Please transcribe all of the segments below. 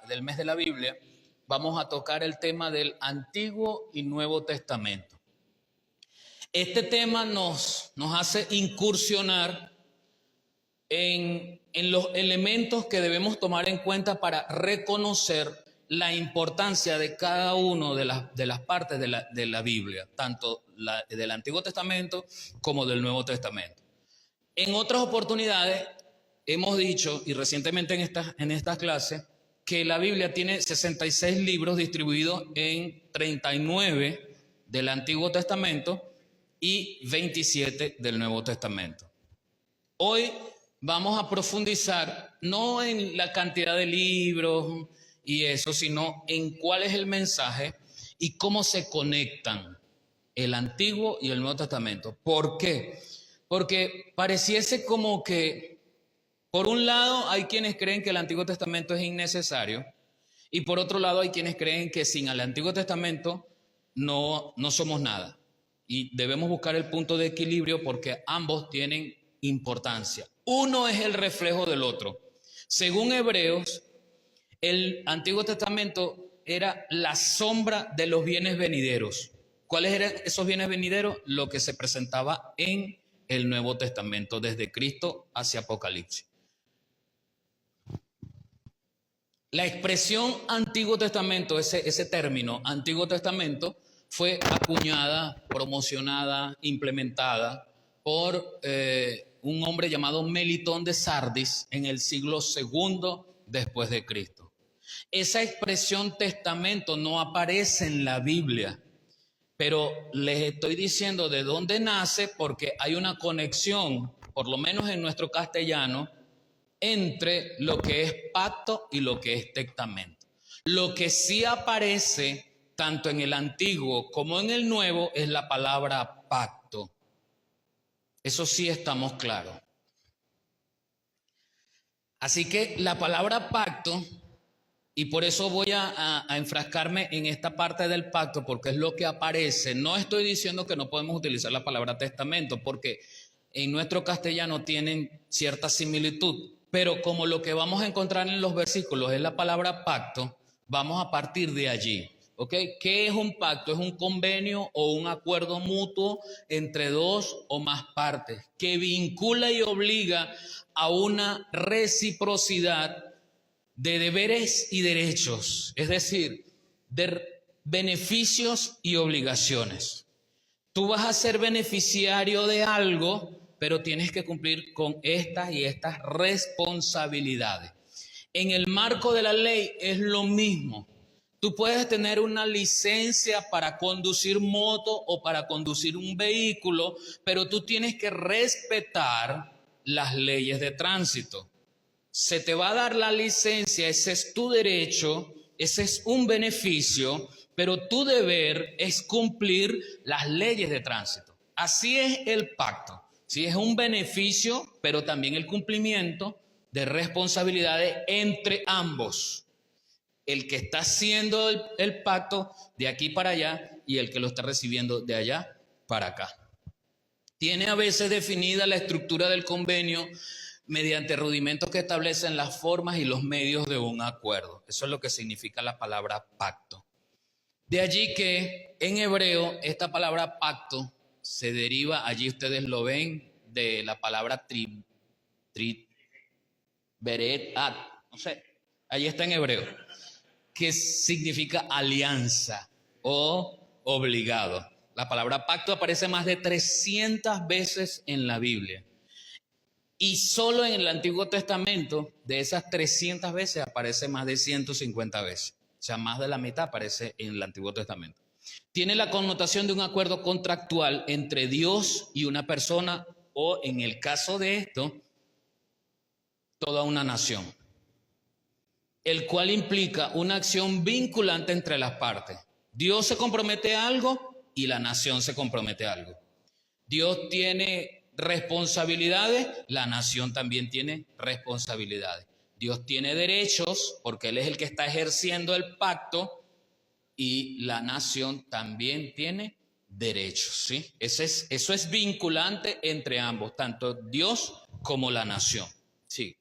del mes de la Biblia, vamos a tocar el tema del Antiguo y Nuevo Testamento. Este tema nos hace incursionar en los elementos que debemos tomar en cuenta para reconocer la importancia de cada una de las partes de la Biblia, tanto del Antiguo Testamento como del Nuevo Testamento. En otras oportunidades hemos dicho, y recientemente en estas clases, que la Biblia tiene 66 libros distribuidos en 39 del Antiguo Testamento y 27 del Nuevo Testamento. Hoy vamos a profundizar no en la cantidad de libros y eso, sino en cuál es el mensaje y cómo se conectan el Antiguo y el Nuevo Testamento. ¿Por qué? Porque pareciese como que, por un lado, hay quienes creen que el Antiguo Testamento es innecesario y por otro lado hay quienes creen que sin el Antiguo Testamento no somos nada. Y debemos buscar el punto de equilibrio porque ambos tienen importancia. Uno es el reflejo del otro. Según Hebreos, el Antiguo Testamento era la sombra de los bienes venideros. ¿Cuáles eran esos bienes venideros? Lo que se presentaba en el Nuevo Testamento, desde Cristo hacia Apocalipsis. La expresión Antiguo Testamento, ese término Antiguo Testamento, fue acuñada, promocionada, implementada por un hombre llamado Melitón de Sardis en el siglo II después de Cristo. Esa expresión testamento no aparece en la Biblia, pero les estoy diciendo de dónde nace porque hay una conexión, por lo menos en nuestro castellano, entre lo que es pacto y lo que es testamento. Lo que sí aparece tanto en el Antiguo como en el Nuevo es la palabra pacto. Eso sí estamos claros. Así que la palabra pacto, y por eso voy a enfrascarme en esta parte del pacto, porque es lo que aparece. No estoy diciendo que no podemos utilizar la palabra testamento, porque en nuestro castellano tienen cierta similitud, pero como lo que vamos a encontrar en los versículos es la palabra pacto, vamos a partir de allí. ¿Ok? ¿Qué es un pacto? Es un convenio o un acuerdo mutuo entre dos o más partes que vincula y obliga a una reciprocidad de deberes y derechos, es decir, de beneficios y obligaciones. Tú vas a ser beneficiario de algo, pero tienes que cumplir con estas y estas responsabilidades. En el marco de la ley es lo mismo. Tú puedes tener una licencia para conducir moto o para conducir un vehículo, pero tú tienes que respetar las leyes de tránsito. Se te va a dar la licencia, ese es tu derecho, ese es un beneficio, pero tu deber es cumplir las leyes de tránsito. Así es el pacto. Sí, es un beneficio, pero también el cumplimiento de responsabilidades entre ambos. El que está haciendo el pacto de aquí para allá y el que lo está recibiendo de allá para acá. Tiene a veces definida la estructura del convenio mediante rudimentos que establecen las formas y los medios de un acuerdo. Eso es lo que significa la palabra pacto. De allí que en hebreo esta palabra pacto se deriva, allí ustedes lo ven, de la palabra beret, no sé, allí está en hebreo, que significa alianza o obligado. La palabra pacto aparece más de 300 veces en la Biblia. Y solo en el Antiguo Testamento, de esas 300 veces, aparece más de 150 veces. O sea, más de la mitad aparece en el Antiguo Testamento. Tiene la connotación de un acuerdo contractual entre Dios y una persona, o en el caso de esto, toda una nación, el cual implica una acción vinculante entre las partes. Dios se compromete a algo y la nación se compromete a algo. Dios tiene responsabilidades, la nación también tiene responsabilidades. Dios tiene derechos porque Él es el que está ejerciendo el pacto y la nación también tiene derechos, ¿sí? Eso es vinculante entre ambos, tanto Dios como la nación, ¿sí?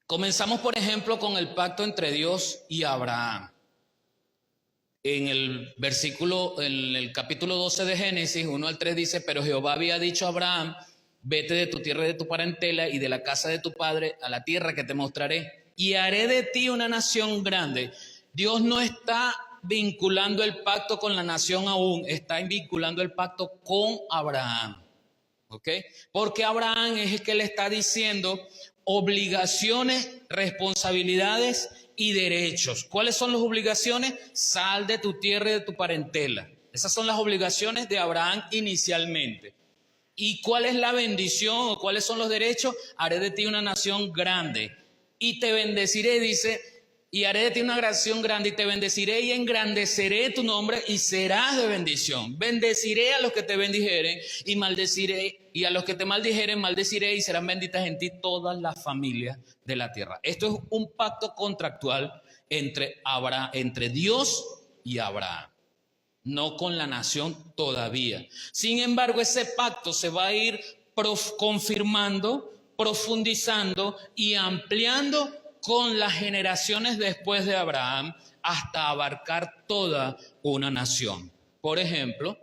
Comenzamos, por ejemplo, con el pacto entre Dios y Abraham. En el capítulo 12 de Génesis, 1 al 3 dice, pero Jehová había dicho a Abraham, vete de tu tierra y de tu parentela y de la casa de tu padre a la tierra que te mostraré, y haré de ti una nación grande. Dios no está vinculando el pacto con la nación aún, está vinculando el pacto con Abraham. ¿Ok? Porque Abraham es el que le está diciendo obligaciones, responsabilidades y derechos. ¿Cuáles son las obligaciones? Sal de tu tierra y de tu parentela. Esas son las obligaciones de Abraham inicialmente. ¿Y cuál es la bendición o cuáles son los derechos? Haré de ti una nación grande y te bendeciré, dice, y haré de ti una nación grande y te bendeciré y engrandeceré tu nombre y serás de bendición. Bendeciré a los que te bendijeren y maldeciré, y a los que te maldijeren maldeciré y serán benditas en ti todas las familias de la tierra. Esto es un pacto contractual entre Dios y Abraham, no con la nación todavía. Sin embargo, ese pacto se va a ir confirmando, profundizando y ampliando con las generaciones después de Abraham hasta abarcar toda una nación. Por ejemplo,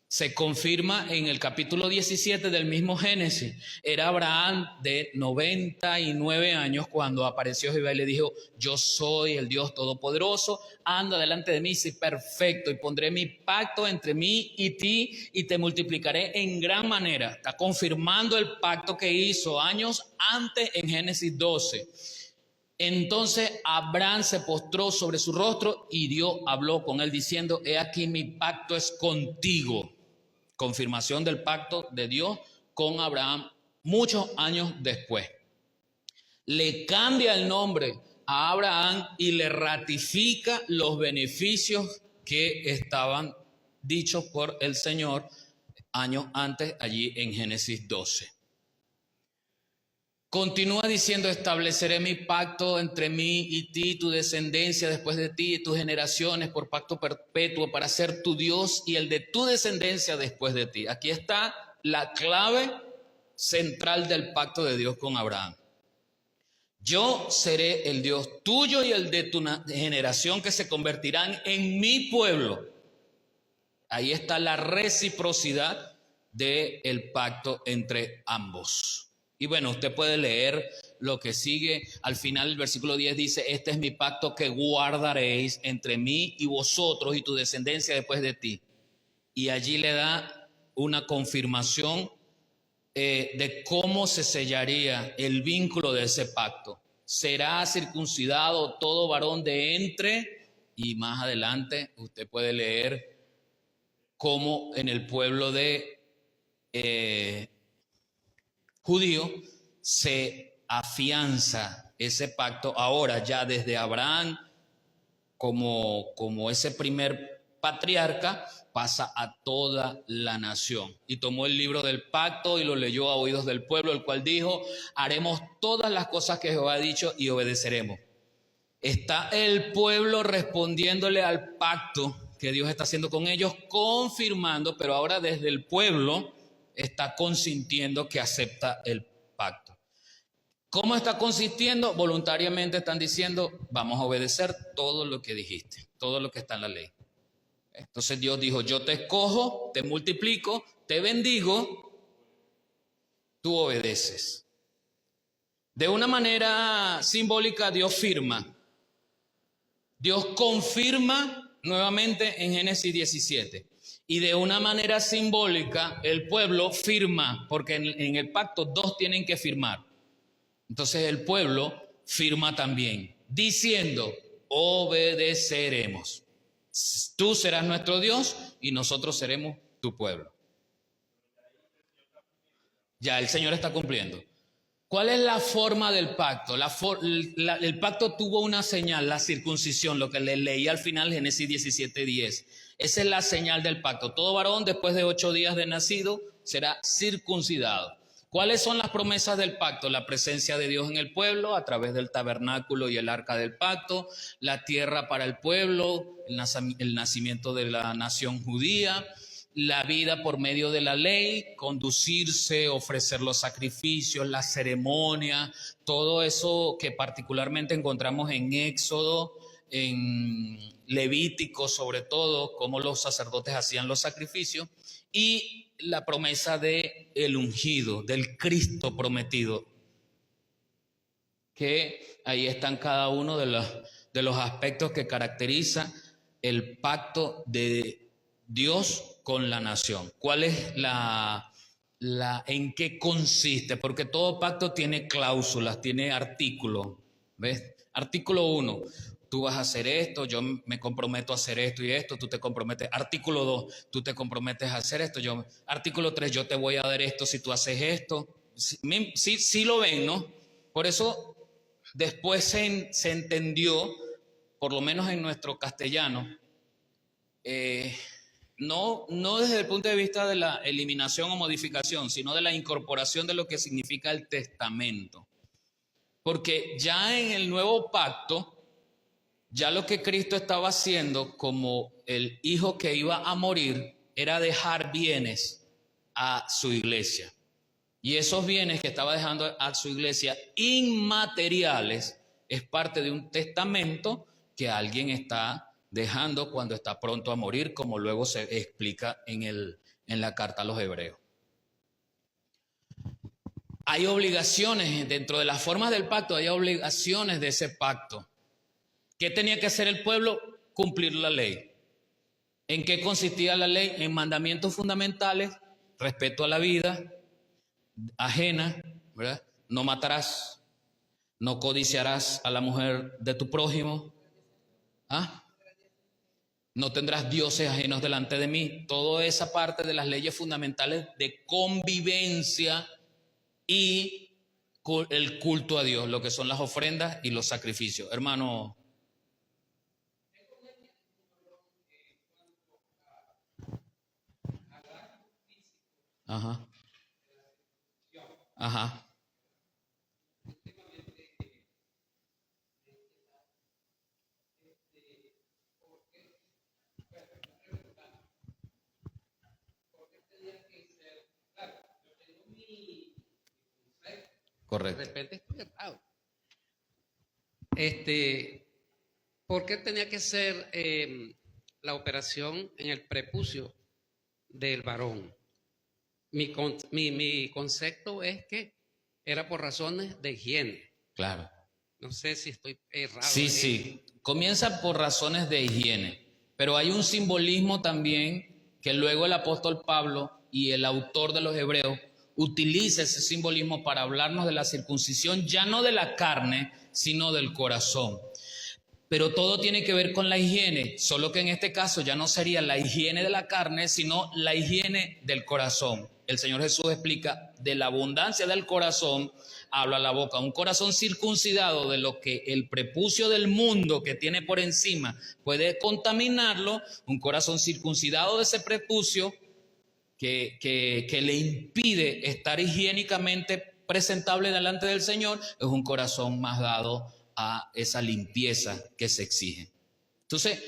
se confirma en el capítulo 17 del mismo Génesis. Era Abraham de 99 años cuando apareció Jehová y le dijo, yo soy el Dios Todopoderoso, anda delante de mí, soy perfecto y pondré mi pacto entre mí y ti y te multiplicaré en gran manera. Está confirmando el pacto que hizo años antes en Génesis 12. Entonces Abraham se postró sobre su rostro y Dios habló con él diciendo, he aquí mi pacto es contigo. Confirmación del pacto de Dios con Abraham muchos años después. Le cambia el nombre a Abraham y le ratifica los beneficios que estaban dichos por el Señor años antes allí en Génesis 12. Continúa diciendo, estableceré mi pacto entre mí y ti, tu descendencia después de ti y tus generaciones por pacto perpetuo para ser tu Dios y el de tu descendencia después de ti. Aquí está la clave central del pacto de Dios con Abraham. Yo seré el Dios tuyo y el de tu generación que se convertirán en mi pueblo. Ahí está la reciprocidad del pacto entre ambos. Y bueno, usted puede leer lo que sigue. Al final el versículo 10 dice, este es mi pacto que guardaréis entre mí y vosotros y tu descendencia después de ti. Y allí le da una confirmación de cómo se sellaría el vínculo de ese pacto. Será circuncidado todo varón de entre, y más adelante usted puede leer cómo en el pueblo de judío se afianza ese pacto ahora ya desde Abraham como ese primer patriarca, pasa a toda la nación. Y tomó el libro del pacto y lo leyó a oídos del pueblo, el cual dijo, haremos todas las cosas que Jehová ha dicho y obedeceremos. Está el pueblo respondiéndole al pacto que Dios está haciendo con ellos, confirmando, pero ahora desde el pueblo está consintiendo que acepta el pacto. ¿Cómo está consintiendo? Voluntariamente están diciendo, vamos a obedecer todo lo que dijiste, todo lo que está en la ley. Entonces Dios dijo, yo te escojo, te multiplico, te bendigo, tú obedeces. De una manera simbólica Dios firma. Dios confirma nuevamente en Génesis 17. Y de una manera simbólica el pueblo firma, porque en el pacto dos tienen que firmar. Entonces el pueblo firma también, diciendo, obedeceremos. Tú serás nuestro Dios y nosotros seremos tu pueblo. Ya el Señor está cumpliendo. ¿Cuál es la forma del pacto? El pacto tuvo una señal, la circuncisión, lo que le leí al final, Génesis 17:10. Esa es la señal del pacto. Todo varón después de 8 días de nacido será circuncidado. ¿Cuáles son las promesas del pacto? La presencia de Dios en el pueblo a través del tabernáculo y el arca del pacto, la tierra para el pueblo, el nacimiento de la nación judía, la vida por medio de la ley, conducirse, ofrecer los sacrificios, la ceremonia, todo eso que particularmente encontramos en Éxodo, en Levítico sobre todo, cómo los sacerdotes hacían los sacrificios, y la promesa de el ungido, del Cristo prometido, que ahí están cada uno de los aspectos que caracteriza el pacto de Dios con la nación. ¿Cuál es en qué consiste? Porque todo pacto tiene cláusulas, tiene artículos. ¿Ves? Artículo 1, tú vas a hacer esto, yo me comprometo a hacer esto y esto, tú te comprometes. Artículo 2, tú te comprometes a hacer esto. Artículo 3, yo te voy a dar esto si tú haces esto. Sí lo ven, ¿no? Por eso después se entendió, por lo menos en nuestro castellano, no desde el punto de vista de la eliminación o modificación, sino de la incorporación de lo que significa el testamento. Porque ya en el nuevo pacto, ya lo que Cristo estaba haciendo como el hijo que iba a morir era dejar bienes a su iglesia. Y esos bienes que estaba dejando a su iglesia inmateriales es parte de un testamento que alguien está dejando cuando está pronto a morir, como luego se explica en la carta a los Hebreos. Hay obligaciones dentro de las formas del pacto, hay obligaciones de ese pacto. ¿Qué tenía que hacer el pueblo? Cumplir la ley. ¿En qué consistía la ley? En mandamientos fundamentales, respeto a la vida ajena, ¿verdad? No matarás, no codiciarás a la mujer de tu prójimo, no tendrás dioses ajenos delante de mí. Toda esa parte de las leyes fundamentales de convivencia y el culto a Dios, lo que son las ofrendas y los sacrificios. Hermano. Ajá. Ajá. Correcto. De repente estoy errado. ¿Por qué tenía que ser la operación en el prepucio del varón? Mi concepto es que era por razones de higiene. Claro. No sé si estoy errado. Sí. Comienza por razones de higiene, pero hay un simbolismo también que luego el apóstol Pablo y el autor de los Hebreos utiliza ese simbolismo para hablarnos de la circuncisión, ya no de la carne, sino del corazón. Pero todo tiene que ver con la higiene, solo que en este caso ya no sería la higiene de la carne, sino la higiene del corazón. El Señor Jesús explica, de la abundancia del corazón habla la boca. Un corazón circuncidado, de lo que el prepucio del mundo que tiene por encima puede contaminarlo, un corazón circuncidado de ese prepucio que le impide estar higiénicamente presentable delante del Señor, es un corazón más dado a esa limpieza que se exige. Entonces,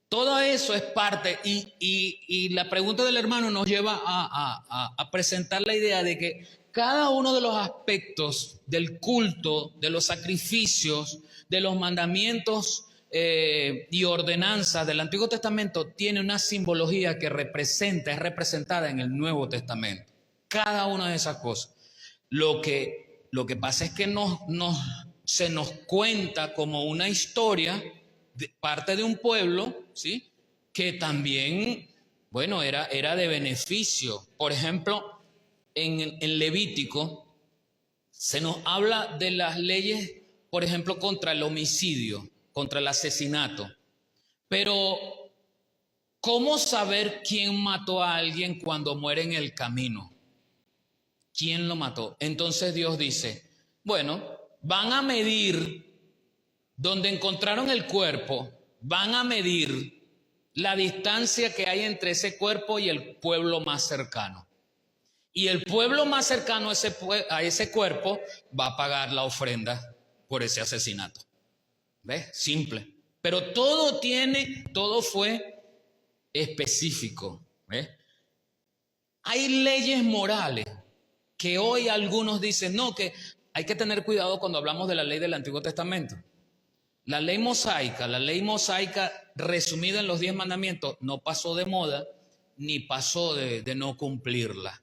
todo eso es parte, y la pregunta del hermano nos lleva a presentar la idea de que cada uno de los aspectos del culto, de los sacrificios, de los mandamientos y ordenanzas del Antiguo Testamento tiene una simbología que es representada en el Nuevo Testamento. Cada una de esas cosas. Lo que pasa es que se nos cuenta como una historia de parte de un pueblo, ¿sí?, que también, bueno, era de beneficio. Por ejemplo, en Levítico se nos habla de las leyes, por ejemplo, contra el homicidio, contra el asesinato. Pero, ¿cómo saber quién mató a alguien cuando muere en el camino? ¿Quién lo mató? Entonces Dios dice, bueno, van a medir donde encontraron el cuerpo, van a medir la distancia que hay entre ese cuerpo y el pueblo más cercano. Y el pueblo más cercano a ese cuerpo va a pagar la ofrenda por ese asesinato. ¿Ves? Simple. Pero todo fue específico. ¿Ves? Hay leyes morales que hoy algunos dicen, no, que hay que tener cuidado cuando hablamos de la ley del Antiguo Testamento. La ley mosaica resumida en los 10 mandamientos, no pasó de moda ni pasó de no cumplirla.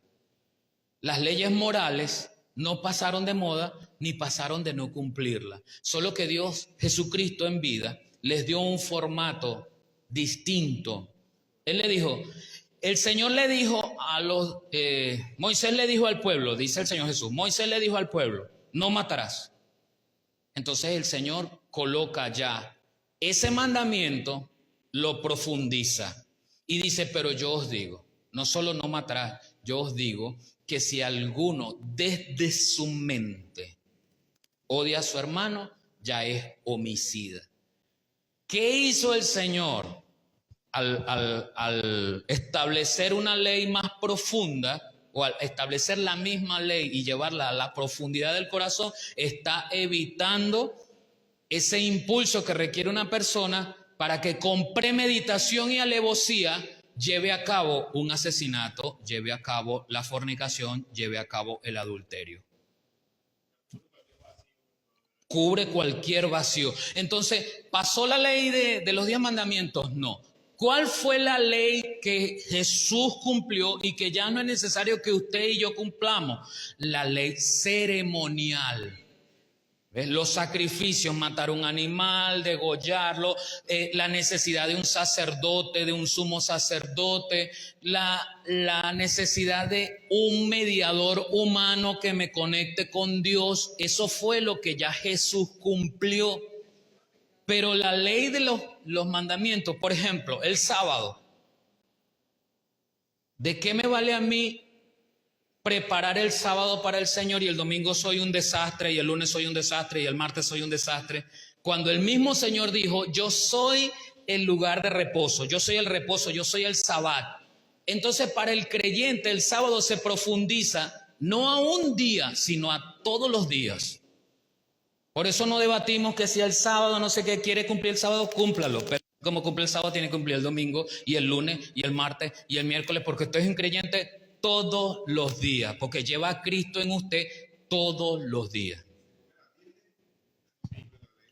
Las leyes morales no pasaron de moda ni pasaron de no cumplirla. Solo que Dios, Jesucristo en vida, les dio un formato distinto. Él le dijo, el Señor le dijo a Moisés le dijo al pueblo, dice el Señor Jesús, Moisés le dijo al pueblo, no matarás. Entonces el Señor coloca ya ese mandamiento, lo profundiza y dice, pero yo os digo, no solo no matarás, yo os digo que si alguno desde su mente odia a su hermano, ya es homicida. ¿Qué hizo el Señor al establecer una ley más profunda? O al establecer la misma ley y llevarla a la profundidad del corazón, está evitando ese impulso que requiere una persona para que con premeditación y alevosía lleve a cabo un asesinato, lleve a cabo la fornicación, lleve a cabo el adulterio. Cubre cualquier vacío. Entonces, ¿pasó la ley de los 10 mandamientos? No. ¿Cuál fue la ley que Jesús cumplió y que ya no es necesario que usted y yo cumplamos? La ley ceremonial. ¿Ves? Los sacrificios, matar un animal, degollarlo, la necesidad de un sacerdote, de un sumo sacerdote, la necesidad de un mediador humano que me conecte con Dios. Eso fue lo que ya Jesús cumplió. Pero la ley de los mandamientos, por ejemplo, el sábado, ¿de qué me vale a mí preparar el sábado para el Señor y el domingo soy un desastre y el lunes soy un desastre y el martes soy un desastre? Cuando el mismo Señor dijo, yo soy el lugar de reposo, yo soy el reposo, yo soy el sabbat. Entonces para el creyente el sábado se profundiza no a un día, sino a todos los días. Por eso no debatimos que si el sábado no sé qué quiere cumplir el sábado, cúmplalo. Pero como cumple el sábado, tiene que cumplir el domingo y el lunes y el martes y el miércoles, porque usted es un creyente todos los días, porque lleva a Cristo en usted todos los días.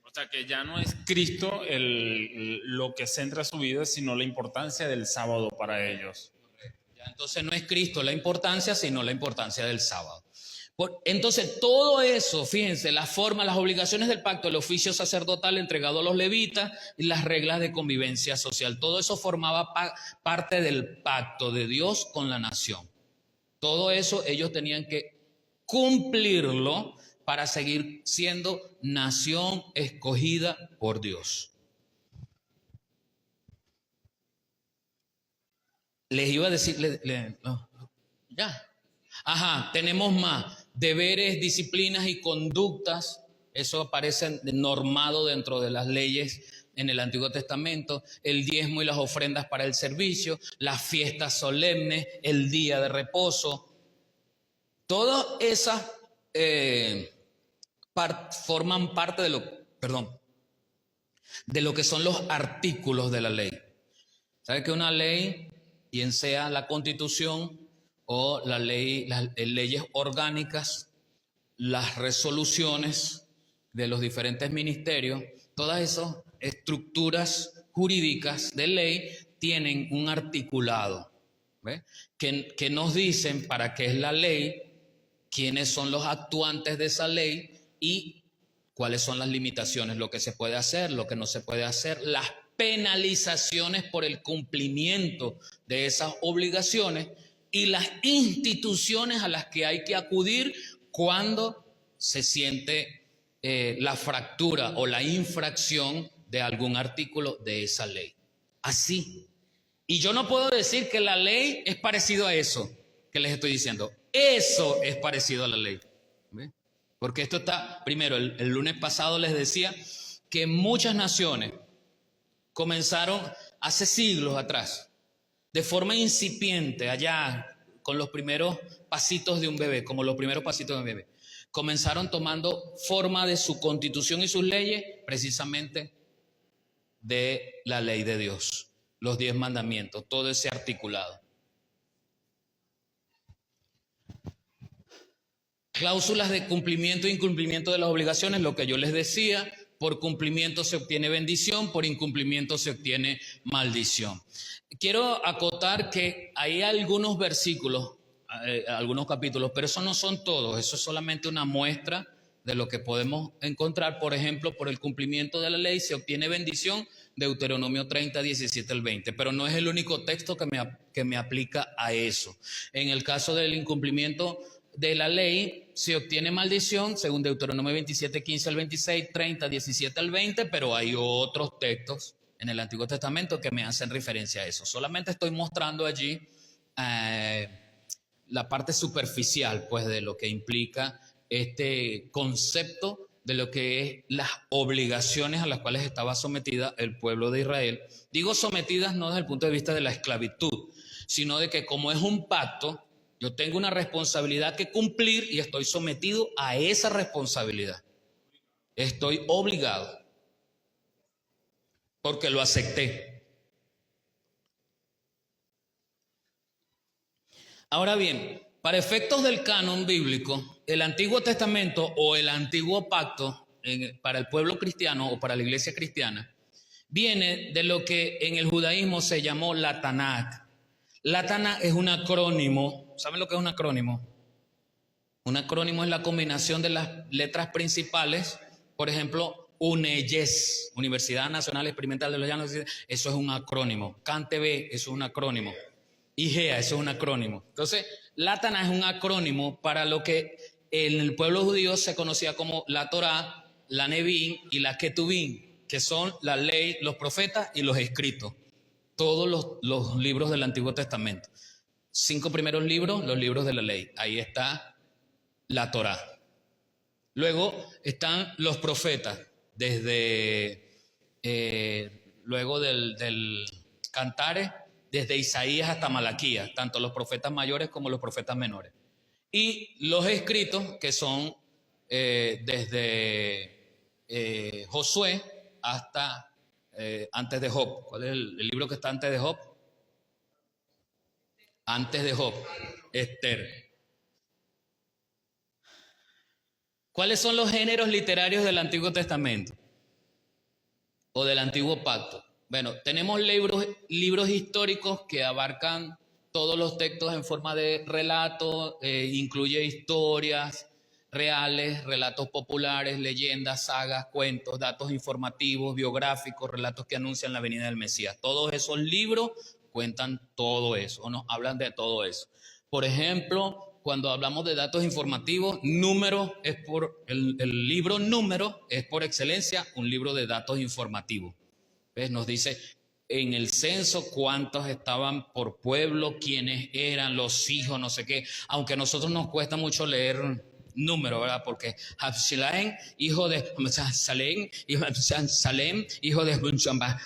O sea que ya no es Cristo lo que centra su vida, sino la importancia del sábado para ellos. Ya, entonces no es Cristo la importancia, sino la importancia del sábado. Entonces todo eso, fíjense, las formas, las obligaciones del pacto, el oficio sacerdotal entregado a los levitas y las reglas de convivencia social, todo eso formaba parte del pacto de Dios con la nación. Todo eso ellos tenían que cumplirlo para seguir siendo nación escogida por Dios. Les iba a decir, ya. Ajá, tenemos más. Deberes, disciplinas y conductas, eso aparece normado dentro de las leyes en el Antiguo Testamento, el diezmo y las ofrendas para el servicio, las fiestas solemnes, el día de reposo, todas esas forman parte de lo que son los artículos de la ley. ¿Sabe que una ley, bien sea la Constitución o las leyes orgánicas, las resoluciones de los diferentes ministerios, todas esas estructuras jurídicas de ley tienen un articulado, ¿ves? Que nos dicen para qué es la ley, quiénes son los actuantes de esa ley y cuáles son las limitaciones, lo que se puede hacer, lo que no se puede hacer, las penalizaciones por el cumplimiento de esas obligaciones y las instituciones a las que hay que acudir cuando se siente la fractura o la infracción de algún artículo de esa ley. Así. Y yo no puedo decir que la ley es parecido a eso que les estoy diciendo. Eso es parecido a la ley. ¿Ve? Porque esto está, primero, el lunes pasado les decía que muchas naciones comenzaron hace siglos atrás, de forma incipiente, allá, con los primeros pasitos de un bebé, como los primeros pasitos de un bebé. Comenzaron tomando forma de su constitución y sus leyes, precisamente de la ley de Dios, los 10 mandamientos, todo ese articulado. Cláusulas de cumplimiento e incumplimiento de las obligaciones, lo que yo les decía, por cumplimiento se obtiene bendición, por incumplimiento se obtiene maldición. Quiero acotar que hay algunos versículos, algunos capítulos, pero esos no son todos, eso es solamente una muestra de lo que podemos encontrar. Por ejemplo, por el cumplimiento de la ley se obtiene bendición, Deuteronomio 30, 17 al 20, pero no es el único texto que me aplica a eso. En el caso del incumplimiento de la ley se obtiene maldición, según Deuteronomio 27, 15 al 26, 30, 17 al 20, pero hay otros textos en el Antiguo Testamento que me hacen referencia a eso. Solamente estoy mostrando allí la parte superficial, pues, de lo que implica este concepto de lo que es las obligaciones a las cuales estaba sometida el pueblo de Israel. Digo sometidas no desde el punto de vista de la esclavitud, sino de que como es un pacto, yo tengo una responsabilidad que cumplir y estoy sometido a esa responsabilidad. Estoy obligado porque lo acepté. Ahora bien, para efectos del canon bíblico, el Antiguo Testamento o el Antiguo Pacto para el pueblo cristiano o para la iglesia cristiana viene de lo que en el judaísmo se llamó la Tanakh. La Tanakh es un acrónimo. ¿Saben lo que es un acrónimo? Un acrónimo es la combinación de las letras principales. Por ejemplo, UNEYES, Universidad Nacional Experimental de los Llanos, eso es un acrónimo. CANTV, eso es un acrónimo. IGEA, eso es un acrónimo. Entonces, la Tanakh es un acrónimo para lo que en el pueblo judío se conocía como la Torá, la Nevi'im y la Ketuvim, que son la ley, los profetas y los escritos. Todos los libros del Antiguo Testamento. 5 primeros libros, los libros de la ley. Ahí está la Torá. Luego están los profetas, desde luego del Cantares, desde Isaías hasta Malaquías, tanto los profetas mayores como los profetas menores. Y los escritos, que son desde Josué hasta antes de Job. ¿Cuál es el libro que está antes de Job? Antes de Job, Esther. ¿Cuáles son los géneros literarios del Antiguo Testamento o del Antiguo Pacto? Bueno, tenemos libros históricos que abarcan todos los textos en forma de relato, incluye historias reales, relatos populares, leyendas, sagas, cuentos, datos informativos, biográficos, relatos que anuncian la venida del Mesías. Todos esos libros cuentan todo eso, o nos hablan de todo eso. Por ejemplo, cuando hablamos de datos informativos, números es el libro Número es por excelencia un libro de datos informativos. ¿Ves? Nos dice en el censo cuántos estaban por pueblo, quiénes eran los hijos, no sé qué. Aunque a nosotros nos cuesta mucho leer números, ¿verdad? Porque Absalem, hijo de Salem, hijo de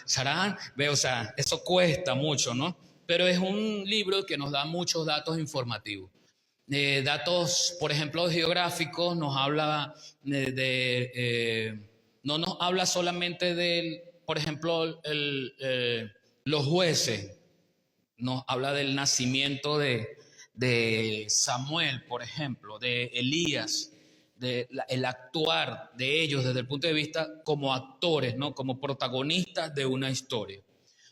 Sarán, o sea, eso cuesta mucho, ¿no? Pero es un libro que nos da muchos datos informativos. Datos, por ejemplo, geográficos, nos habla no nos habla solamente del, por ejemplo, los jueces, nos habla del nacimiento de Samuel, por ejemplo, de Elías, el actuar de ellos desde el punto de vista como actores, ¿no? Como protagonistas de una historia.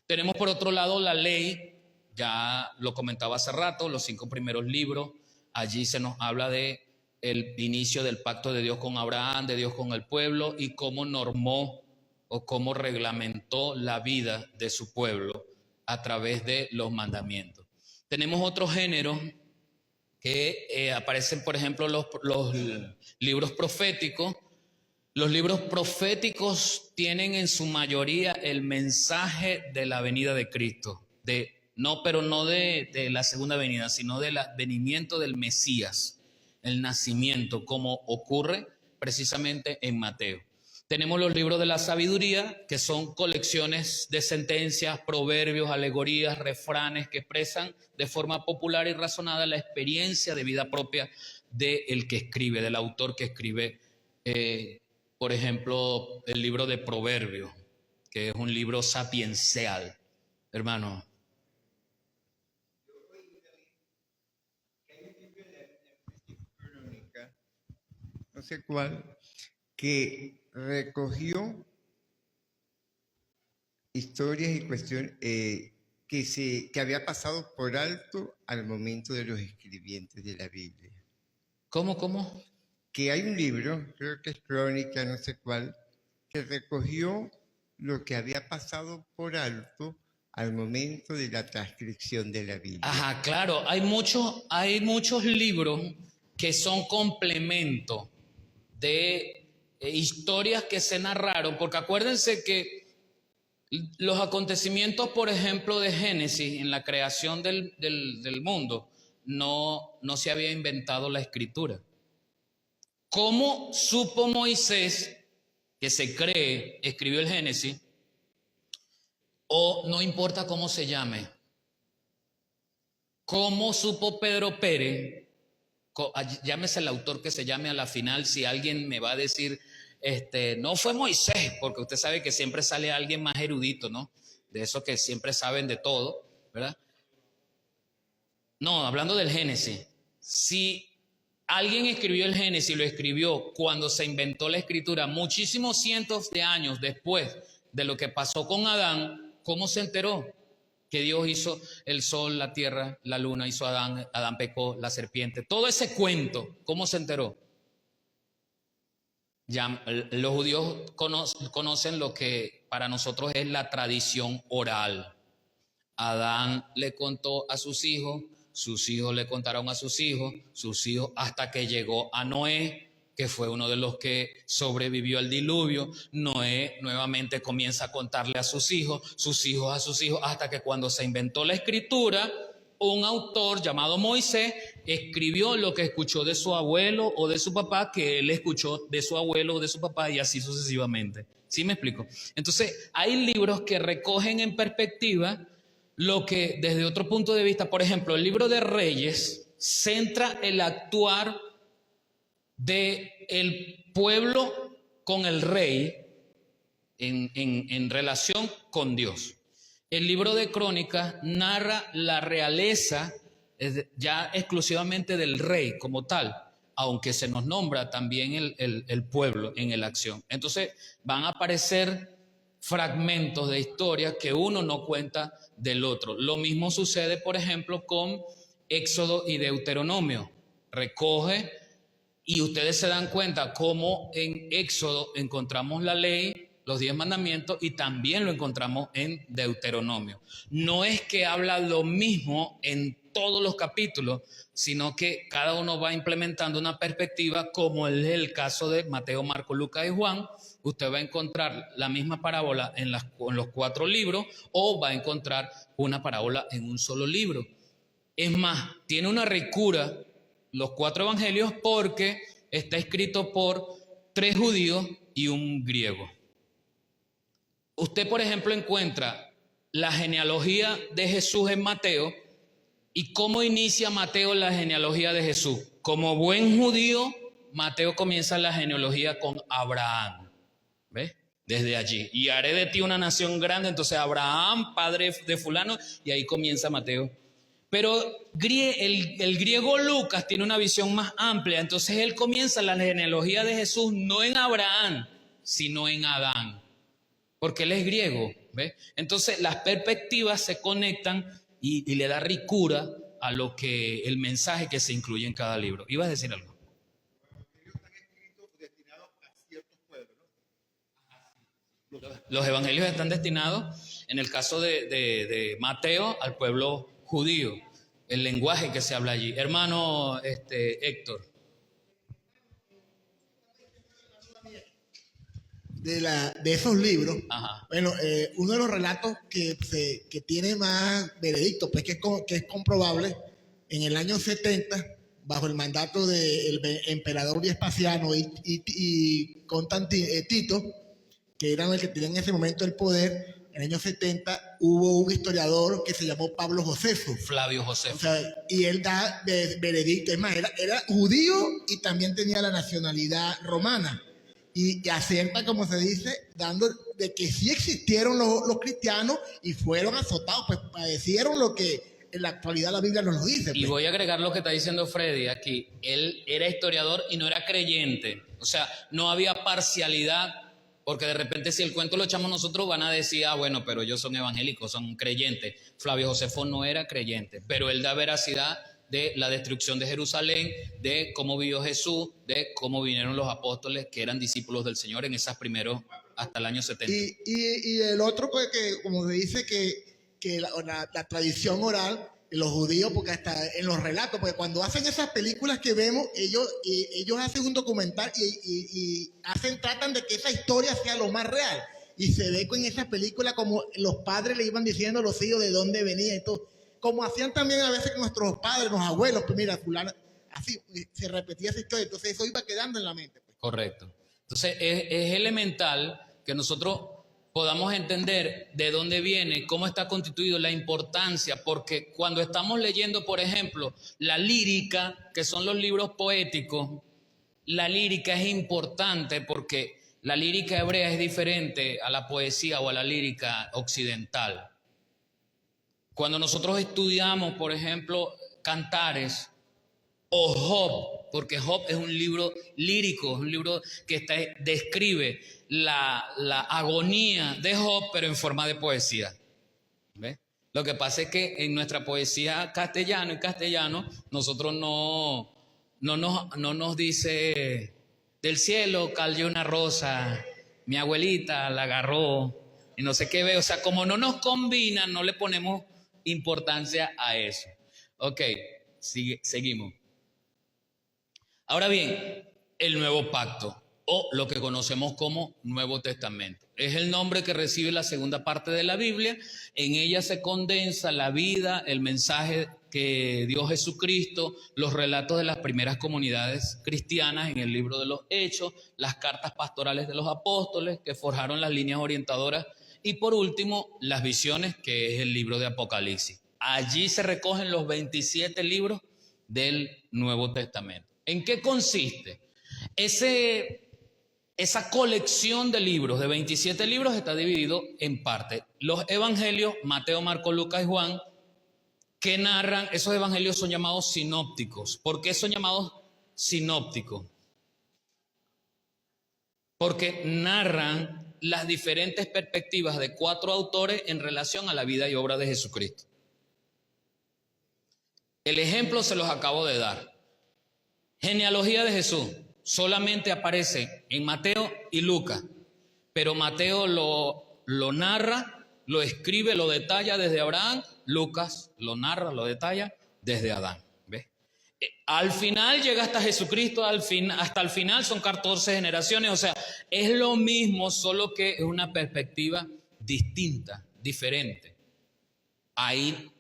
Tenemos por otro lado la ley, ya lo comentaba hace rato, los 5 primeros libros. Allí se nos habla de el inicio del pacto de Dios con Abraham, de Dios con el pueblo y cómo normó o cómo reglamentó la vida de su pueblo a través de los mandamientos. Tenemos otros géneros que aparecen, por ejemplo, los libros proféticos. Los libros proféticos tienen en su mayoría el mensaje de la venida de Cristo, pero no de la segunda venida, sino del advenimiento del Mesías, el nacimiento, como ocurre precisamente en Mateo. Tenemos los libros de la sabiduría, que son colecciones de sentencias, proverbios, alegorías, refranes que expresan de forma popular y razonada la experiencia de vida propia del que escribe, del autor que escribe, por ejemplo, el libro de Proverbios, que es un libro sapiencial, hermano. no sé cuál, que recogió historias y cuestiones que había pasado por alto al momento de los escribientes de la Biblia. ¿Cómo? Que hay un libro, creo que es Crónica, no sé cuál, que recogió lo que había pasado por alto al momento de la transcripción de la Biblia. Ajá, claro, hay muchos libros que son complemento de historias que se narraron, porque acuérdense que los acontecimientos, por ejemplo, de Génesis, en la creación del mundo, no se había inventado la escritura. ¿Cómo supo Moisés, que se cree, escribió el Génesis? O no importa cómo se llame. ¿Cómo supo Pedro Pérez? Llámese el autor que se llame a la final, si alguien me va a decir, no fue Moisés, porque usted sabe que siempre sale alguien más erudito, ¿no? De esos que siempre saben de todo, ¿verdad? No, hablando del Génesis. Si alguien escribió el Génesis, lo escribió cuando se inventó la escritura, muchísimos cientos de años después de lo que pasó con Adán, ¿cómo se enteró? Que Dios hizo el sol, la tierra, la luna, hizo Adán, Adán pecó, la serpiente. Todo ese cuento, ¿cómo se enteró? Ya, los judíos conocen lo que para nosotros es la tradición oral. Adán le contó a sus hijos le contaron a sus hijos, hasta que llegó a Noé, que fue uno de los que sobrevivió al diluvio. Noé nuevamente comienza a contarle a sus hijos a sus hijos, hasta que cuando se inventó la escritura, un autor llamado Moisés escribió lo que escuchó de su abuelo o de su papá, que él escuchó de su abuelo o de su papá, y así sucesivamente. ¿Sí me explico? Entonces, hay libros que recogen en perspectiva lo que desde otro punto de vista, por ejemplo, el libro de Reyes centra el actuar del pueblo con el rey en relación con Dios. El libro de Crónicas narra la realeza ya exclusivamente del rey como tal, aunque se nos nombra también el pueblo en la acción. Entonces van a aparecer fragmentos de historia que uno no cuenta del otro. Lo mismo sucede, por ejemplo, con Éxodo y Deuteronomio. Recoge, y ustedes se dan cuenta cómo en Éxodo encontramos la ley, los 10 mandamientos, y también lo encontramos en Deuteronomio. No es que habla lo mismo en todos los capítulos, sino que cada uno va implementando una perspectiva, como es el caso de Mateo, Marcos, Lucas y Juan. Usted va a encontrar la misma parábola en los 4 libros, o va a encontrar una parábola en un solo libro. Es más, tiene una ricura los 4 evangelios porque está escrito por 3 judíos y un griego. Usted, por ejemplo, encuentra la genealogía de Jesús en Mateo. ¿Y cómo inicia Mateo la genealogía de Jesús? Como buen judío, Mateo comienza la genealogía con Abraham. ¿Ves? Desde allí. Y haré de ti una nación grande. Entonces Abraham, padre de fulano, y ahí comienza Mateo. Pero el griego Lucas tiene una visión más amplia. Entonces él comienza la genealogía de Jesús no en Abraham, sino en Adán. Porque él es griego. ¿Ves? Entonces las perspectivas se conectan y le da ricura a lo que el mensaje que se incluye en cada libro. ¿Ibas a decir algo? Los evangelios están destinados, en el caso de Mateo, al pueblo judío, el lenguaje que se habla allí. Hermano Héctor. De esos libros, Ajá. bueno, uno de los relatos que tiene más veredicto, pues que es comprobable, en el año 70, bajo el mandato del emperador Vespasiano y Tito, que eran el que tenían en ese momento el poder, en el año 70 hubo un historiador que se llamó Pablo Josefo. Flavio Josefo. O sea, y él da veredicto, es más, era judío y también tenía la nacionalidad romana. Y acerca, como se dice, dando de que sí existieron los cristianos y fueron azotados, pues padecieron lo que en la actualidad la Biblia nos lo dice. Y pues. voy a agregar lo que está diciendo Freddy aquí. Él era historiador y no era creyente. O sea, no había parcialidad, porque de repente si el cuento lo echamos nosotros van a decir, ah, bueno, pero ellos son evangélicos, son creyentes. Flavio Josefo no era creyente, pero él da veracidad de la destrucción de Jerusalén, de cómo vivió Jesús, de cómo vinieron los apóstoles que eran discípulos del Señor en esas primeros, hasta el año 70. Y el otro, pues, que como se dice que la tradición oral, los judíos, porque hasta en los relatos, porque cuando hacen esas películas que vemos, ellos hacen un documental y tratan de que esa historia sea lo más real. Y se ve con esas películas como los padres le iban diciendo a los hijos de dónde venían y todo. Como hacían también a veces nuestros padres, los abuelos, pues mira, fulano, así se repetía esa historia, entonces eso iba quedando en la mente. Pues. Correcto. Entonces es elemental que nosotros podamos entender de dónde viene, cómo está constituido, la importancia, porque cuando estamos leyendo, por ejemplo, la lírica, que son los libros poéticos, la lírica es importante porque la lírica hebrea es diferente a la poesía o a la lírica occidental. Cuando nosotros estudiamos, por ejemplo, Cantares o Job, porque Job es un libro lírico, es un libro que describe la agonía de Job, pero en forma de poesía. ¿Ves? Lo que pasa es que en nuestra poesía castellano, nosotros no nos dice, del cielo cayó una rosa, mi abuelita la agarró, y no sé qué ve. O sea, como no nos combina, no le ponemos importancia a eso. Ok, seguimos. Ahora bien, el Nuevo Pacto, o lo que conocemos como Nuevo Testamento, es el nombre que recibe la segunda parte de la Biblia. En ella se condensa la vida, el mensaje que dio Jesucristo, los relatos de las primeras comunidades cristianas en el libro de los Hechos, las cartas pastorales de los apóstoles que forjaron las líneas orientadoras y por último las visiones, que es el libro de Apocalipsis. Allí se recogen los 27 libros del Nuevo Testamento. ¿En qué consiste? Esa colección de libros, de 27 libros, está dividido en partes. Los evangelios, Mateo, Marcos, Lucas y Juan, que narran, esos evangelios son llamados sinópticos. ¿Por qué son llamados sinópticos? Porque narran las diferentes perspectivas de 4 autores en relación a la vida y obra de Jesucristo. El ejemplo se los acabo de dar. Genealogía de Jesús solamente aparece en Mateo y Lucas, pero Mateo lo narra, lo escribe, lo detalla desde Abraham. Lucas lo narra, lo detalla desde Adán. ¿Ves? Al final llega hasta Jesucristo, hasta el final son 14 generaciones. O sea, es lo mismo, solo que es una perspectiva distinta, diferente. Hay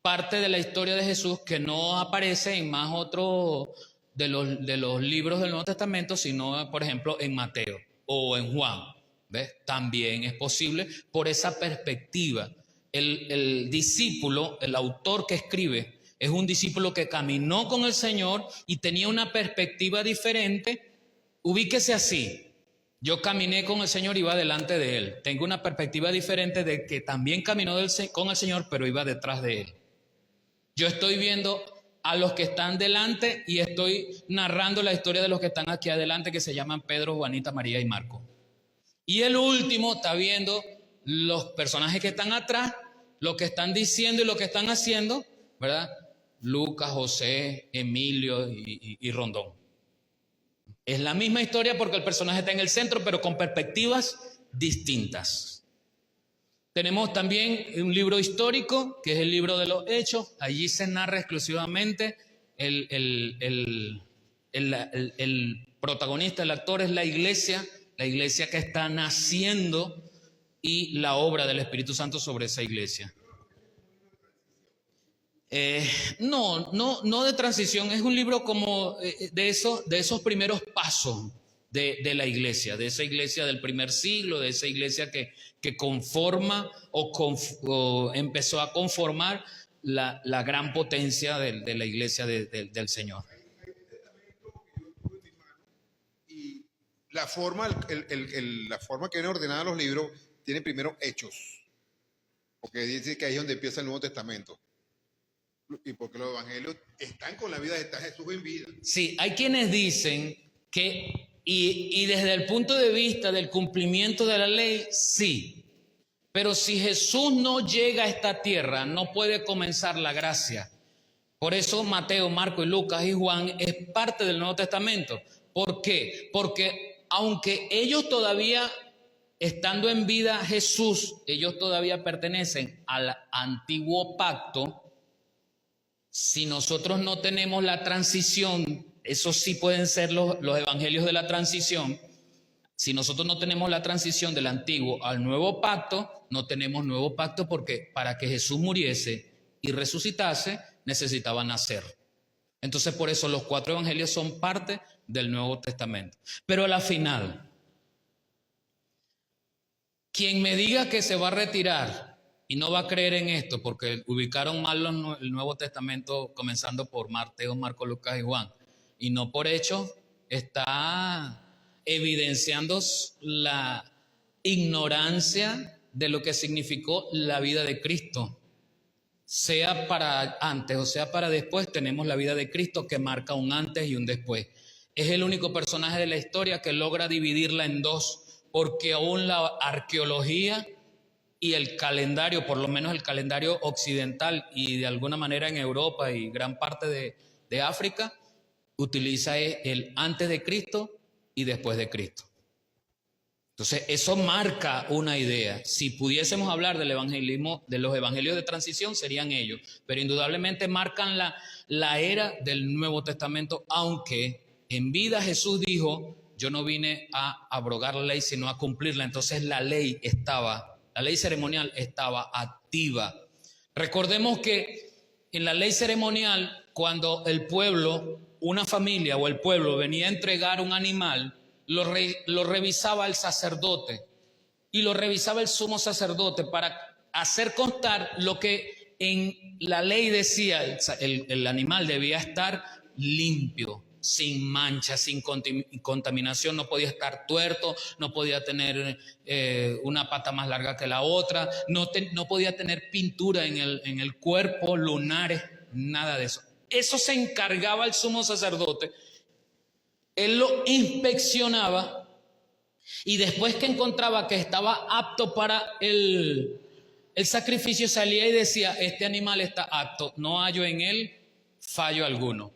parte de la historia de Jesús que no aparece en más otros de los libros del Nuevo Testamento, sino, por ejemplo, en Mateo o en Juan. ¿Ves? También es posible por esa perspectiva. El discípulo, el autor que escribe, es un discípulo que caminó con el Señor y tenía una perspectiva diferente. Ubíquese así: yo caminé con el Señor y iba delante de Él. Tengo una perspectiva diferente de que también caminó con el Señor, pero iba detrás de Él. Yo estoy viendo a los que están delante y estoy narrando la historia de los que están aquí adelante, que se llaman Pedro, Juanita, María y Marco. Y el último está viendo los personajes que están atrás, lo que están diciendo y lo que están haciendo, ¿verdad? Lucas, José, Emilio y Rondón. Es la misma historia porque el personaje está en el centro, pero con perspectivas distintas. Tenemos también un libro histórico, que es el libro de los Hechos. Allí se narra exclusivamente el protagonista, el actor es la iglesia que está naciendo y la obra del Espíritu Santo sobre esa iglesia. No de transición, es un libro como de esos primeros pasos de la iglesia, de esa iglesia del primer siglo, de esa iglesia que conforma o empezó a conformar la gran potencia de la iglesia del Señor. Y la forma, la forma que viene ordenada los libros tiene primero Hechos, porque dice que ahí es donde empieza el Nuevo Testamento. Y porque los evangelios están con la vida, está Jesús en vida. Sí, hay quienes dicen que, y desde el punto de vista del cumplimiento de la ley, sí. Pero si Jesús no llega a esta tierra, no puede comenzar la gracia. Por eso Mateo, Marcos, Lucas y Juan es parte del Nuevo Testamento. ¿Por qué? Porque aunque ellos todavía, estando en vida Jesús, ellos todavía pertenecen al antiguo pacto. Si nosotros no tenemos la transición, esos sí pueden ser los evangelios de la transición. Si nosotros no tenemos la transición del antiguo al nuevo pacto, no tenemos nuevo pacto porque para que Jesús muriese y resucitase, necesitaba nacer. Entonces, por eso los 4 evangelios son parte del Nuevo Testamento. Pero a la final, quien me diga que se va a retirar y no va a creer en esto, porque ubicaron mal el Nuevo Testamento, comenzando por Mateo, Marcos, Lucas y Juan, y no por hecho, está evidenciando la ignorancia de lo que significó la vida de Cristo. Sea para antes o sea para después, tenemos la vida de Cristo que marca un antes y un después. Es el único personaje de la historia que logra dividirla en dos, porque aún la arqueología y el calendario, por lo menos el calendario occidental y de alguna manera en Europa y gran parte de África, utiliza el antes de Cristo y después de Cristo. Entonces, eso marca una idea. Si pudiésemos hablar del evangelismo, de los evangelios de transición, serían ellos. Pero indudablemente marcan la era del Nuevo Testamento, aunque en vida Jesús dijo, yo no vine a abrogar la ley, sino a cumplirla. Entonces la ley ceremonial estaba activa. Recordemos que en la ley ceremonial, cuando el pueblo, una familia o el pueblo venía a entregar un animal, lo revisaba el sacerdote y lo revisaba el sumo sacerdote para hacer constar lo que en la ley decía. El animal debía estar limpio, sin mancha, sin contaminación, no podía estar tuerto, no podía tener una pata más larga que la otra, no podía tener pintura en el cuerpo, lunares, nada de eso. Eso se encargaba el sumo sacerdote. Él lo inspeccionaba y después que encontraba que estaba apto para el sacrificio, salía y decía, este animal está apto, no hallo en él fallo alguno.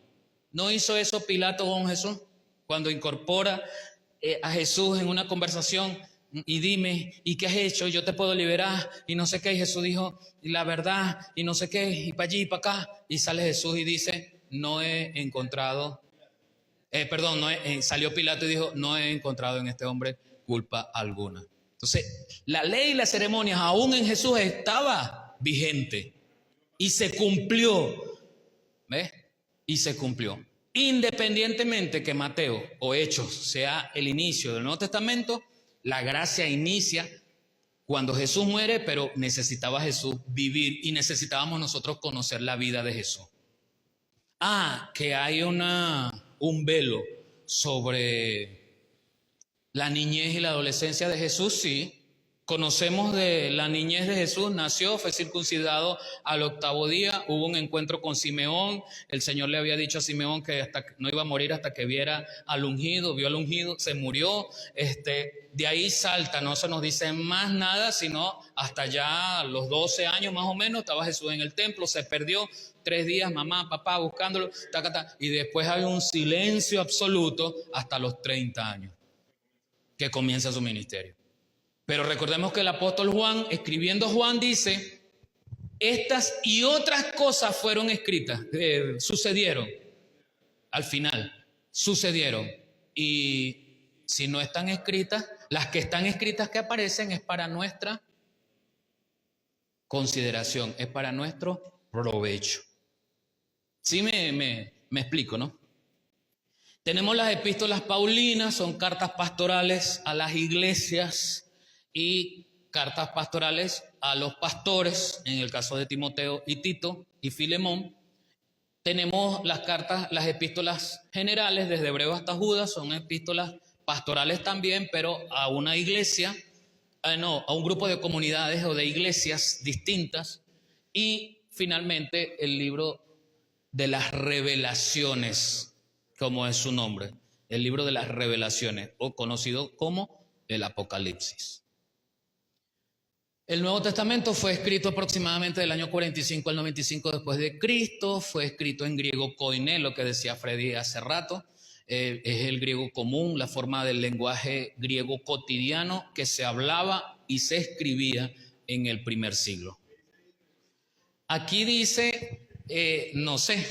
¿No hizo eso Pilato con Jesús? Cuando incorpora a Jesús en una conversación y dime, ¿y qué has hecho? Yo te puedo liberar y no sé qué. Y Jesús dijo, y la verdad, y no sé qué, y para allí y para acá. Y sale Jesús y dice, no he encontrado... salió Pilato y dijo, no he encontrado en este hombre culpa alguna. Entonces, la ley y las ceremonias aún en Jesús estaba vigente y se cumplió. ¿Ves? Y se cumplió. Independientemente que Mateo o Hechos sea el inicio del Nuevo Testamento, la gracia inicia cuando Jesús muere, pero necesitaba Jesús vivir y necesitábamos nosotros conocer la vida de Jesús. Que hay un velo sobre la niñez y la adolescencia de Jesús, sí. Conocemos de la niñez de Jesús, nació, fue circuncidado al 8º día, hubo un encuentro con Simeón, el Señor le había dicho a Simeón que no iba a morir hasta que viera al ungido, vio al ungido, se murió, de ahí salta, no se nos dice más nada, sino hasta ya a los 12 años más o menos, estaba Jesús en el templo, se perdió 3 días, mamá, papá buscándolo, y después hay un silencio absoluto hasta los 30 años, que comienza su ministerio. Pero recordemos que el apóstol Juan, escribiendo Juan, dice, estas y otras cosas fueron escritas, sucedieron, al final, sucedieron. Y si no están escritas, las que están escritas que aparecen es para nuestra consideración, es para nuestro provecho. Sí me explico, ¿no? Tenemos las epístolas paulinas, son cartas pastorales a las iglesias, y cartas pastorales a los pastores, en el caso de Timoteo y Tito y Filemón. Tenemos las epístolas generales, desde Hebreo hasta Judas, son epístolas pastorales también, pero a una iglesia, a un grupo de comunidades o de iglesias distintas. Y finalmente el libro de las revelaciones, como es su nombre, el libro de las revelaciones, o conocido como el Apocalipsis. El Nuevo Testamento fue escrito aproximadamente del año 45 al 95 después de Cristo, fue escrito en griego koiné, lo que decía Freddy hace rato, es el griego común, la forma del lenguaje griego cotidiano que se hablaba y se escribía en el primer siglo. Aquí dice, no sé,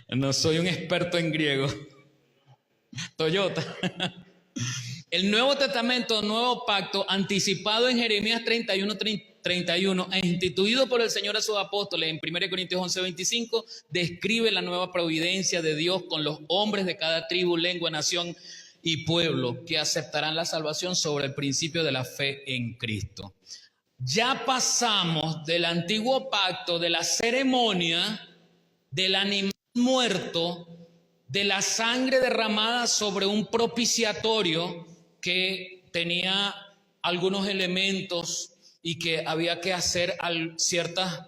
no soy un experto en griego, Toyota. El Nuevo Testamento, Nuevo Pacto, anticipado en Jeremías 31 e instituido por el Señor a sus apóstoles en 1 Corintios 11:25, describe la nueva providencia de Dios con los hombres de cada tribu, lengua, nación y pueblo que aceptarán la salvación sobre el principio de la fe en Cristo. Ya pasamos del antiguo pacto, de la ceremonia, del animal muerto, de la sangre derramada sobre un propiciatorio que tenía algunos elementos y que había que hacer ciertas,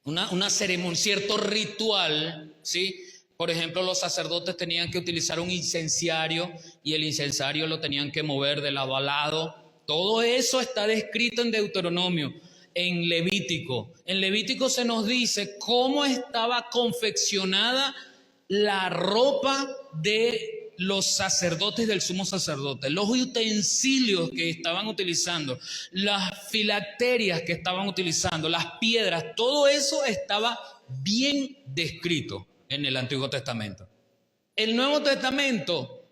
una ceremonia, un cierto ritual, ¿sí? Por ejemplo, los sacerdotes tenían que utilizar un incensario y el incensario lo tenían que mover de lado a lado. Todo eso está descrito en Deuteronomio, en Levítico. En Levítico se nos dice cómo estaba confeccionada la ropa de los sacerdotes del sumo sacerdote, los utensilios que estaban utilizando, las filacterias que estaban utilizando, las piedras, todo eso estaba bien descrito en el Antiguo Testamento. El Nuevo Testamento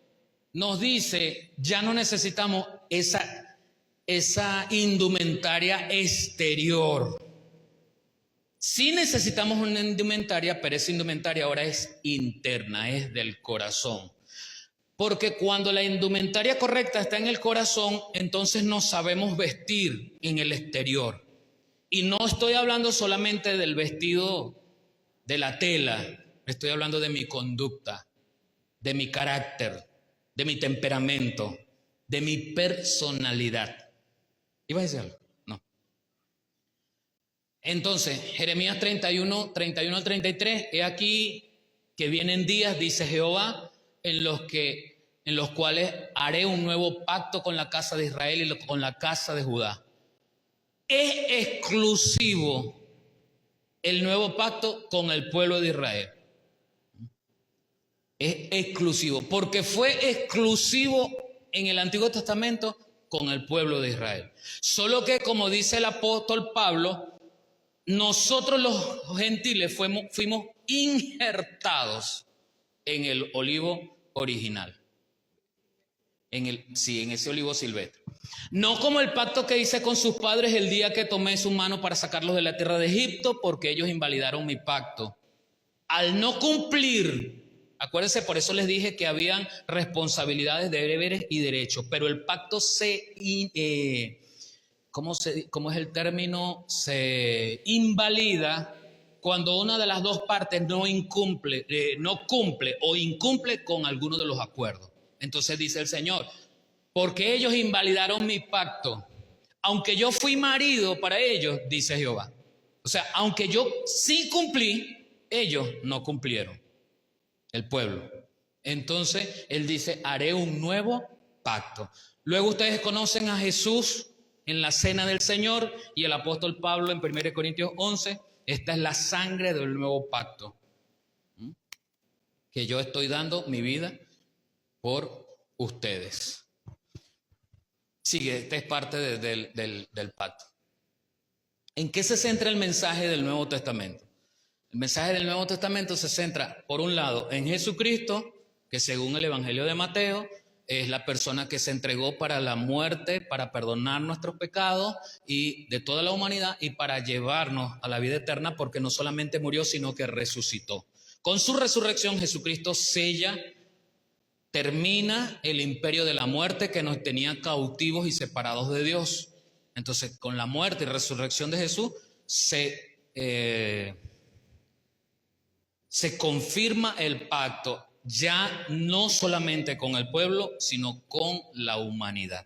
nos dice, ya no necesitamos esa indumentaria exterior. Sí necesitamos una indumentaria, pero esa indumentaria ahora es interna, es del corazón. Porque cuando la indumentaria correcta está en el corazón, entonces nos sabemos vestir en el exterior. Y no estoy hablando solamente del vestido de la tela, estoy hablando de mi conducta, de mi carácter, de mi temperamento, de mi personalidad. ¿Iba a decir algo? No. Entonces, Jeremías 31 al 33, he aquí que vienen días, dice Jehová, en los cuales haré un nuevo pacto con la casa de Israel y con la casa de Judá. Es exclusivo el nuevo pacto con el pueblo de Israel. Es exclusivo, porque fue exclusivo en el Antiguo Testamento con el pueblo de Israel. Solo que, como dice el apóstol Pablo, nosotros los gentiles fuimos injertados en el olivo original. En ese olivo silvestre. No como el pacto que hice con sus padres el día que tomé su mano para sacarlos de la tierra de Egipto, porque ellos invalidaron mi pacto. Al no cumplir, acuérdense, por eso les dije que habían responsabilidades, deberes y derechos, pero el pacto ¿cómo es el término? Se invalida cuando una de las dos partes no cumple o incumple con alguno de los acuerdos. Entonces dice el Señor, porque ellos invalidaron mi pacto, aunque yo fui marido para ellos, dice Jehová. O sea, aunque yo sí cumplí, ellos no cumplieron, el pueblo. Entonces Él dice, haré un nuevo pacto. Luego ustedes conocen a Jesús en la cena del Señor y el apóstol Pablo en 1 Corintios 11, esta es la sangre del nuevo pacto, que yo estoy dando mi vida por ustedes. Sigue, esta es parte del pacto. ¿En qué se centra el mensaje del Nuevo Testamento? El mensaje del Nuevo Testamento se centra, por un lado, en Jesucristo, que según el Evangelio de Mateo, es la persona que se entregó para la muerte, para perdonar nuestros pecados y de toda la humanidad y para llevarnos a la vida eterna, porque no solamente murió, sino que resucitó. Con su resurrección, Jesucristo termina el imperio de la muerte que nos tenía cautivos y separados de Dios. Entonces, con la muerte y resurrección de Jesús, se confirma el pacto, ya no solamente con el pueblo, sino con la humanidad.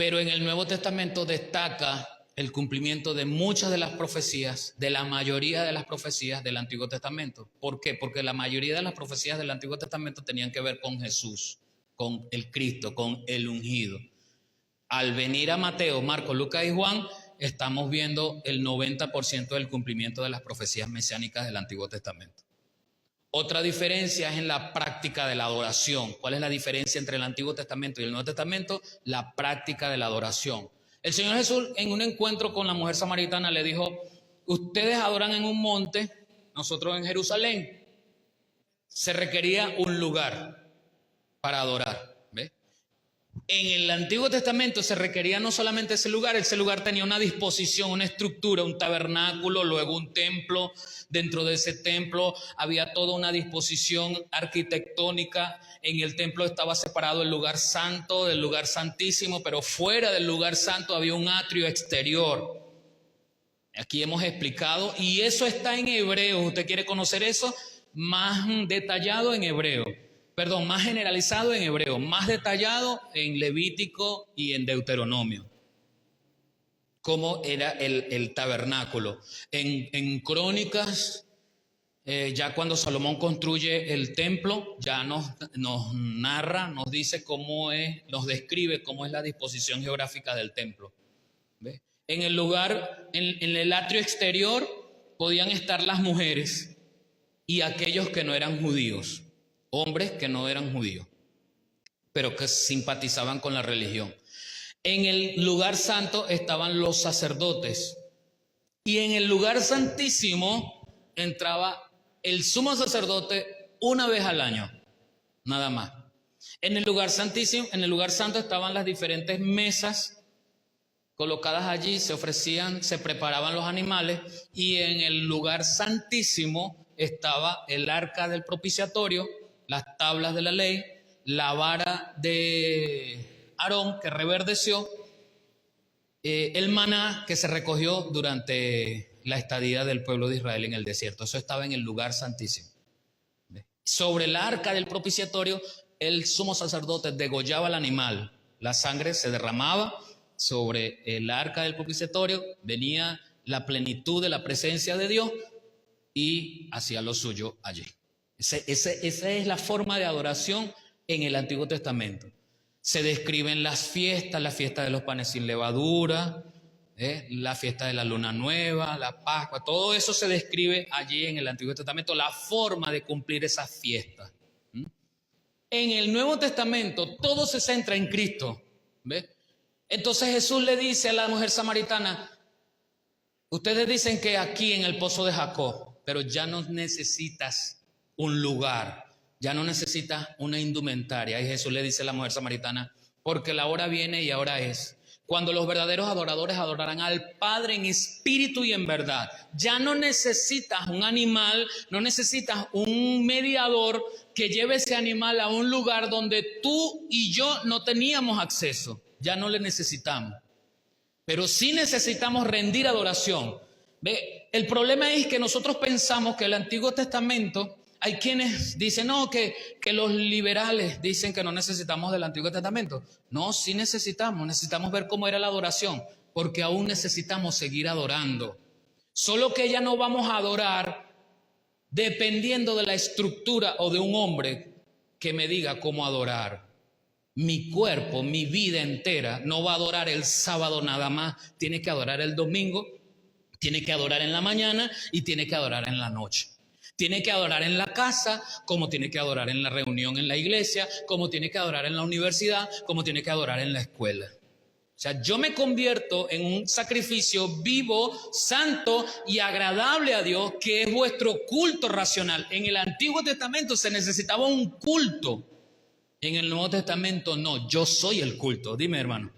Pero en el Nuevo Testamento destaca el cumplimiento de muchas de las profecías, de la mayoría de las profecías del Antiguo Testamento. ¿Por qué? Porque la mayoría de las profecías del Antiguo Testamento tenían que ver con Jesús, con el Cristo, con el ungido. Al venir a Mateo, Marcos, Lucas y Juan, estamos viendo el 90% del cumplimiento de las profecías mesiánicas del Antiguo Testamento. Otra diferencia es en la práctica de la adoración. ¿Cuál es la diferencia entre el Antiguo Testamento y el Nuevo Testamento? La práctica de la adoración. El Señor Jesús, en un encuentro con la mujer samaritana, le dijo: ustedes adoran en un monte, nosotros en Jerusalén. Se requería un lugar para adorar. ¿Ve? En el Antiguo Testamento se requería no solamente ese lugar tenía una disposición, una estructura, un tabernáculo, luego un templo. Dentro de ese templo había toda una disposición arquitectónica. En el templo estaba separado el lugar santo del lugar santísimo, pero fuera del lugar santo había un atrio exterior. Aquí hemos explicado, y eso está en Hebreos. ¿Usted quiere conocer eso? Más detallado en Hebreo. Perdón, más generalizado en Hebreo, más detallado en Levítico y en Deuteronomio. Cómo era el tabernáculo. En Crónicas, ya cuando Salomón construye el templo, ya nos narra, nos dice cómo es, nos describe cómo es la disposición geográfica del templo. ¿Ve? En el lugar, en el atrio exterior, podían estar las mujeres y aquellos que no eran judíos, hombres que no eran judíos, pero que simpatizaban con la religión. En el lugar santo estaban los sacerdotes, y en el lugar santísimo entraba el sumo sacerdote una vez al año, nada más. En el lugar santísimo, en el lugar santo estaban las diferentes mesas colocadas allí, se ofrecían, se preparaban los animales, y en el lugar santísimo estaba el arca del propiciatorio, las tablas de la ley, la vara de Aarón que reverdeció, el maná que se recogió durante la estadía del pueblo de Israel en el desierto. Eso estaba en el lugar santísimo. Sobre el arca del propiciatorio, el sumo sacerdote degollaba al animal, la sangre se derramaba sobre el arca del propiciatorio, venía la plenitud de la presencia de Dios y hacía lo suyo allí. Esa es la forma de adoración en el Antiguo Testamento. Se describen las fiestas, la fiesta de los panes sin levadura, la fiesta de la luna nueva, la Pascua, todo eso se describe allí en el Antiguo Testamento, la forma de cumplir esas fiestas. En el Nuevo Testamento todo se centra en Cristo. ¿Ve? Entonces Jesús le dice a la mujer samaritana: ustedes dicen que aquí en el pozo de Jacob, pero ya no necesitas un lugar, ya no necesitas una indumentaria. Y Jesús le dice a la mujer samaritana: porque la hora viene y ahora es, cuando los verdaderos adoradores adorarán al Padre en espíritu y en verdad. Ya no necesitas un animal, no necesitas un mediador que lleve ese animal a un lugar donde tú y yo no teníamos acceso. Ya no le necesitamos. Pero sí necesitamos rendir adoración. ¿Ve? El problema es que nosotros pensamos que el Antiguo Testamento, hay quienes dicen, no, que los liberales dicen que no necesitamos del Antiguo Testamento. No, sí necesitamos ver cómo era la adoración, porque aún necesitamos seguir adorando. Solo que ya no vamos a adorar dependiendo de la estructura o de un hombre que me diga cómo adorar. Mi cuerpo, mi vida entera no va a adorar el sábado nada más, tiene que adorar el domingo, tiene que adorar en la mañana y tiene que adorar en la noche. Tiene que adorar en la casa, como tiene que adorar en la reunión en la iglesia, como tiene que adorar en la universidad, como tiene que adorar en la escuela. O sea, yo me convierto en un sacrificio vivo, santo y agradable a Dios, que es vuestro culto racional. En el Antiguo Testamento se necesitaba un culto. En el Nuevo Testamento no, yo soy el culto. Dime, hermano.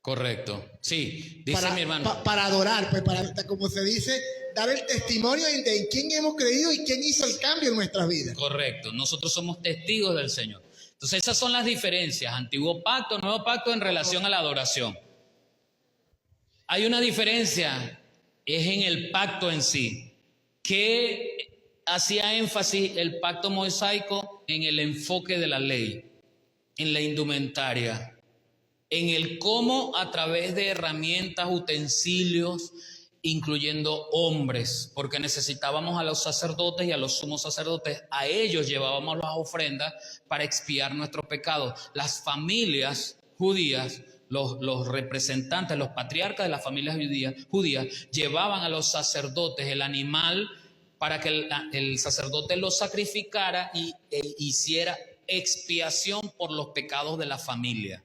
Correcto. Sí, dice mi hermano. Para adorar, pues como se dice, dar el testimonio de en quién hemos creído y quién hizo el cambio en nuestras vidas. Correcto. Nosotros somos testigos del Señor. Entonces esas son las diferencias, Antiguo Pacto, Nuevo Pacto en relación a la adoración. Hay una diferencia es en el pacto en sí. ¿Qué hacía énfasis el pacto mosaico? En el enfoque de la ley, en la indumentaria, en el cómo a través de herramientas, utensilios, incluyendo hombres, porque necesitábamos a los sacerdotes y a los sumos sacerdotes, a ellos llevábamos las ofrendas para expiar nuestros pecados. Las familias judías, los representantes, los patriarcas de las familias judías, llevaban a los sacerdotes el animal para que el sacerdote lo sacrificara y hiciera expiación por los pecados de la familia.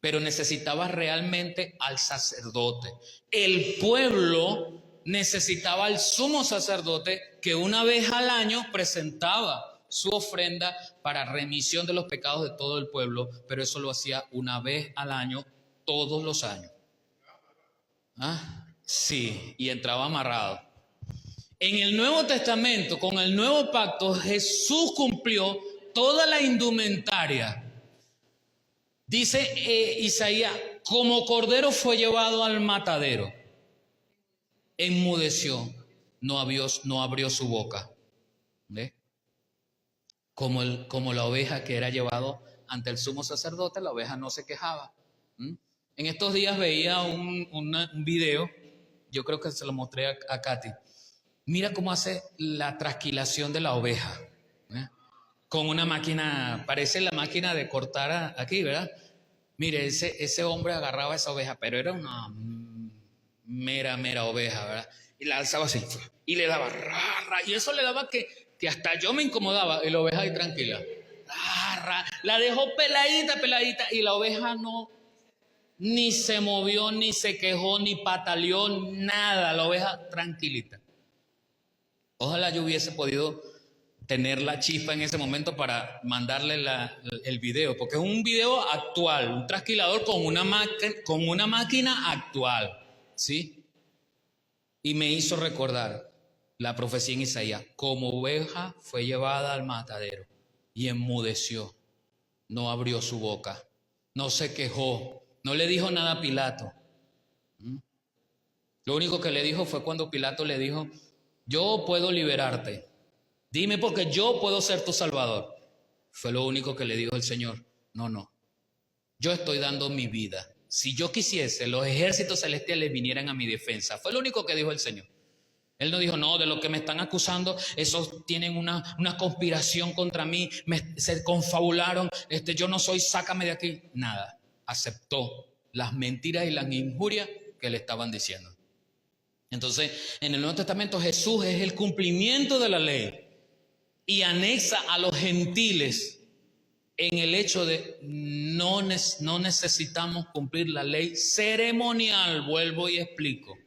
Pero necesitaba realmente al sacerdote. El pueblo necesitaba al sumo sacerdote que una vez al año presentaba su ofrenda para remisión de los pecados de todo el pueblo, pero eso lo hacía una vez al año, todos los años. ¿Ah? Sí, y entraba amarrado. En el Nuevo Testamento, con el nuevo pacto, Jesús cumplió toda la indumentaria. Dice Isaías, como cordero fue llevado al matadero, enmudeció, no abrió su boca. ¿Ve? Como la oveja que era llevado ante el sumo sacerdote, la oveja no se quejaba. En estos días veía un video, yo creo que se lo mostré a Katy. Mira cómo hace la trasquilación de la oveja. Con una máquina, parece la máquina de cortar aquí, ¿verdad? Mire, ese hombre agarraba esa oveja, pero era una mera oveja, ¿verdad? Y la alzaba así, y le daba, y eso le daba que hasta yo me incomodaba, y la oveja ahí tranquila. La dejó peladita, y la oveja no, ni se movió, ni se quejó, ni pataleó, nada, la oveja tranquilita. Ojalá yo hubiese podido tener la chispa en ese momento para mandarle el video, porque es un video actual, un trasquilador con una máquina actual, ¿sí? Y me hizo recordar la profecía en Isaías, como oveja fue llevada al matadero y enmudeció, no abrió su boca, no se quejó, no le dijo nada a Pilato. Lo único que le dijo fue cuando Pilato le dijo, yo puedo liberarte, dime porque yo puedo ser tu salvador. Fue lo único que le dijo el Señor. No, yo estoy dando mi vida. Si yo quisiese, los ejércitos celestiales vinieran a mi defensa. Fue lo único que dijo el Señor. Él no dijo, no, de lo que me están acusando, esos tienen una conspiración contra mí, se confabularon, yo no soy, sácame de aquí. Nada, aceptó las mentiras y las injurias que le estaban diciendo. Entonces, en el Nuevo Testamento Jesús es el cumplimiento de la ley y anexa a los gentiles en el hecho de no necesitamos cumplir la ley ceremonial, vuelvo y explico,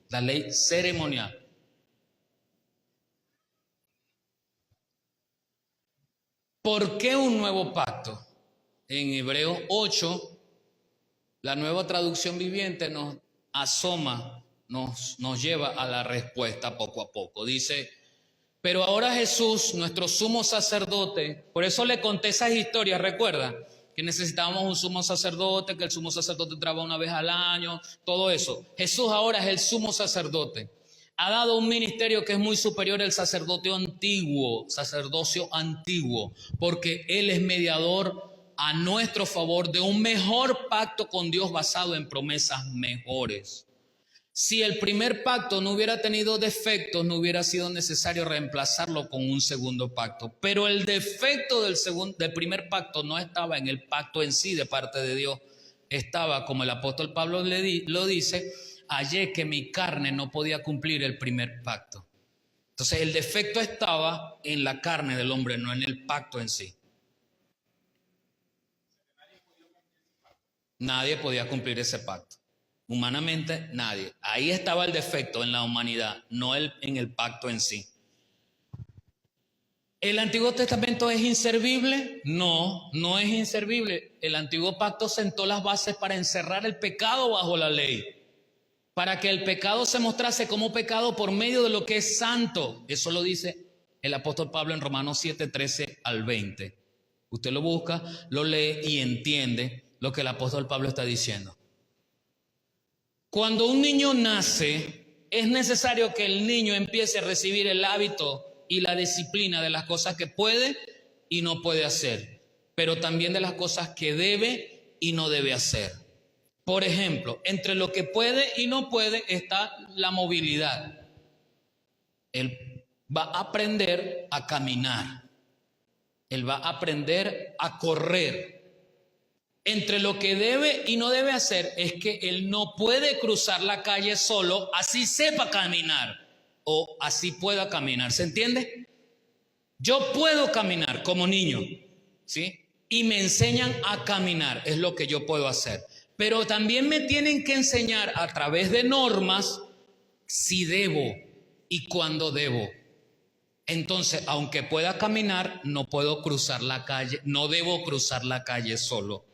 la ley ceremonial. ¿Por qué un nuevo pacto? En Hebreos 8, la Nueva Traducción Viviente nos asoma, nos lleva a la respuesta poco a poco. Dice, pero ahora Jesús, nuestro sumo sacerdote, por eso le conté esas historias, recuerda, que necesitábamos un sumo sacerdote, que el sumo sacerdote entraba una vez al año, todo eso. Jesús ahora es el sumo sacerdote. Ha dado un ministerio que es muy superior al sacerdocio antiguo, porque Él es mediador a nuestro favor de un mejor pacto con Dios basado en promesas mejores. Si el primer pacto no hubiera tenido defectos, no hubiera sido necesario reemplazarlo con un segundo pacto. Pero el defecto del primer pacto no estaba en el pacto en sí de parte de Dios. Estaba, como el apóstol Pablo lo dice, hallé que mi carne no podía cumplir el primer pacto. Entonces el defecto estaba en la carne del hombre, no en el pacto en sí. Nadie podía cumplir ese pacto. Humanamente, nadie. Ahí estaba el defecto en la humanidad, no en el pacto en sí. ¿El Antiguo Testamento es inservible? No, no es inservible. El Antiguo Pacto sentó las bases para encerrar el pecado bajo la ley, para que el pecado se mostrase como pecado por medio de lo que es santo. Eso lo dice el apóstol Pablo en Romanos 7, 13 al 20. Usted lo busca, lo lee y entiende lo que el apóstol Pablo está diciendo. Cuando un niño nace, es necesario que el niño empiece a recibir el hábito y la disciplina de las cosas que puede y no puede hacer, pero también de las cosas que debe y no debe hacer. Por ejemplo, entre lo que puede y no puede está la movilidad. Él va a aprender a caminar. Él va a aprender a correr. Entre lo que debe y no debe hacer es que él no puede cruzar la calle solo, así sepa caminar o así pueda caminar. ¿Se entiende? Yo puedo caminar como niño, ¿sí? Y me enseñan a caminar, es lo que yo puedo hacer. Pero también me tienen que enseñar a través de normas si debo y cuándo debo. Entonces, aunque pueda caminar, no puedo cruzar la calle, no debo cruzar la calle solo.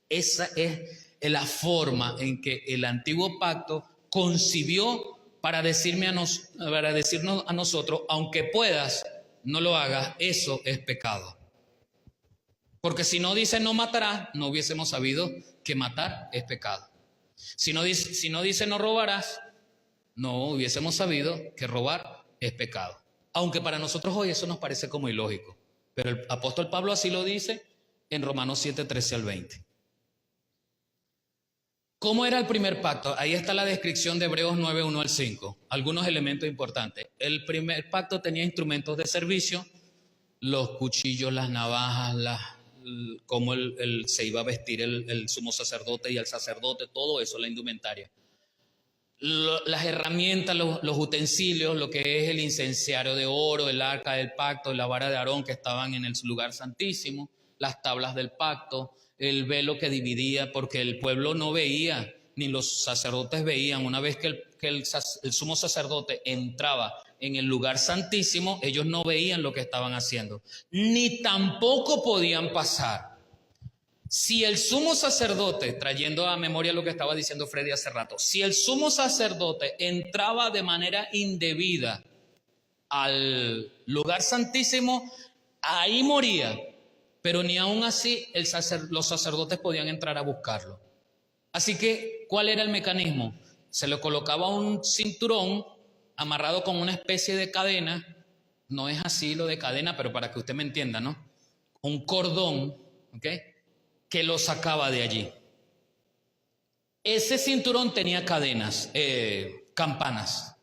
Esa es la forma en que el antiguo pacto concibió para decirnos a nosotros, aunque puedas, no lo hagas, eso es pecado. Porque si no dice no matarás, no hubiésemos sabido que matar es pecado. Si no dice no robarás, no hubiésemos sabido que robar es pecado. Aunque para nosotros hoy eso nos parece como ilógico. Pero el apóstol Pablo así lo dice en Romanos 7, 13 al 20. ¿Cómo era el primer pacto? Ahí está la descripción de Hebreos 9, 1 al 5. Algunos elementos importantes. El primer pacto tenía instrumentos de servicio, los cuchillos, las navajas, cómo se iba a vestir el sumo sacerdote y el sacerdote, todo eso, la indumentaria. Las herramientas, los utensilios, lo que es el incenciario de oro, el arca del pacto, la vara de Aarón que estaban en el lugar santísimo, las tablas del pacto, el velo que dividía, porque el pueblo no veía, ni los sacerdotes veían. Una vez que el sumo sacerdote entraba en el lugar santísimo, ellos no veían lo que estaban haciendo, ni tampoco podían pasar. Si el sumo sacerdote, trayendo a memoria lo que estaba diciendo Freddy hace rato, si el sumo sacerdote entraba de manera indebida al lugar santísimo, ahí moría, pero ni aún así los sacerdotes podían entrar a buscarlo. Así que, ¿cuál era el mecanismo? Se le colocaba un cinturón amarrado con una especie de cadena, no es así lo de cadena, pero para que usted me entienda, ¿no? Un cordón, ¿ok?, que lo sacaba de allí. Ese cinturón tenía cadenas, campanas.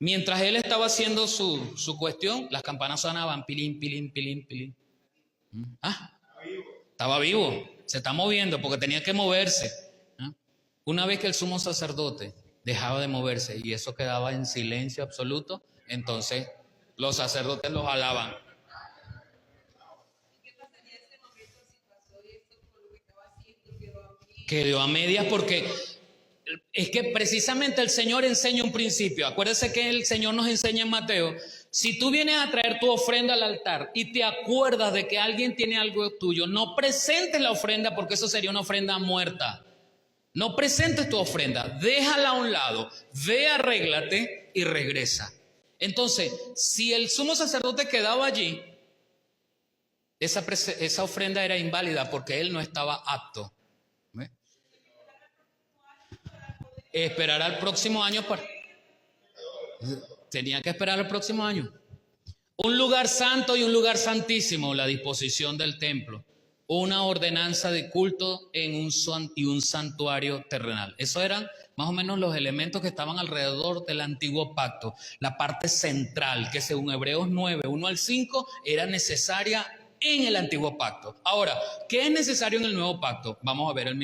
Mientras él estaba haciendo su cuestión, las campanas sonaban, pilín, pilín, pilín, pilín. Estaba vivo, se está moviendo porque tenía que moverse. Una vez que el sumo sacerdote dejaba de moverse y eso quedaba en silencio absoluto, entonces los sacerdotes los alaban. Quedó a medias porque es que precisamente el Señor enseña un principio. Acuérdese que el Señor nos enseña en Mateo. Si tú vienes a traer tu ofrenda al altar y te acuerdas de que alguien tiene algo tuyo, no presentes la ofrenda porque eso sería una ofrenda muerta. No presentes tu ofrenda, déjala a un lado, ve, arréglate y regresa. Entonces, si el sumo sacerdote quedaba allí, esa ofrenda era inválida porque él no estaba apto. Esperar al próximo año tenía que esperar al próximo año. Un lugar santo y un lugar santísimo, la disposición del templo, una ordenanza de culto y un santuario terrenal. Esos eran más o menos los elementos que estaban alrededor del antiguo pacto. La parte central, que según Hebreos 9, 1 al 5, era necesaria en el antiguo pacto. Ahora, ¿qué es necesario en el nuevo pacto? Vamos a ver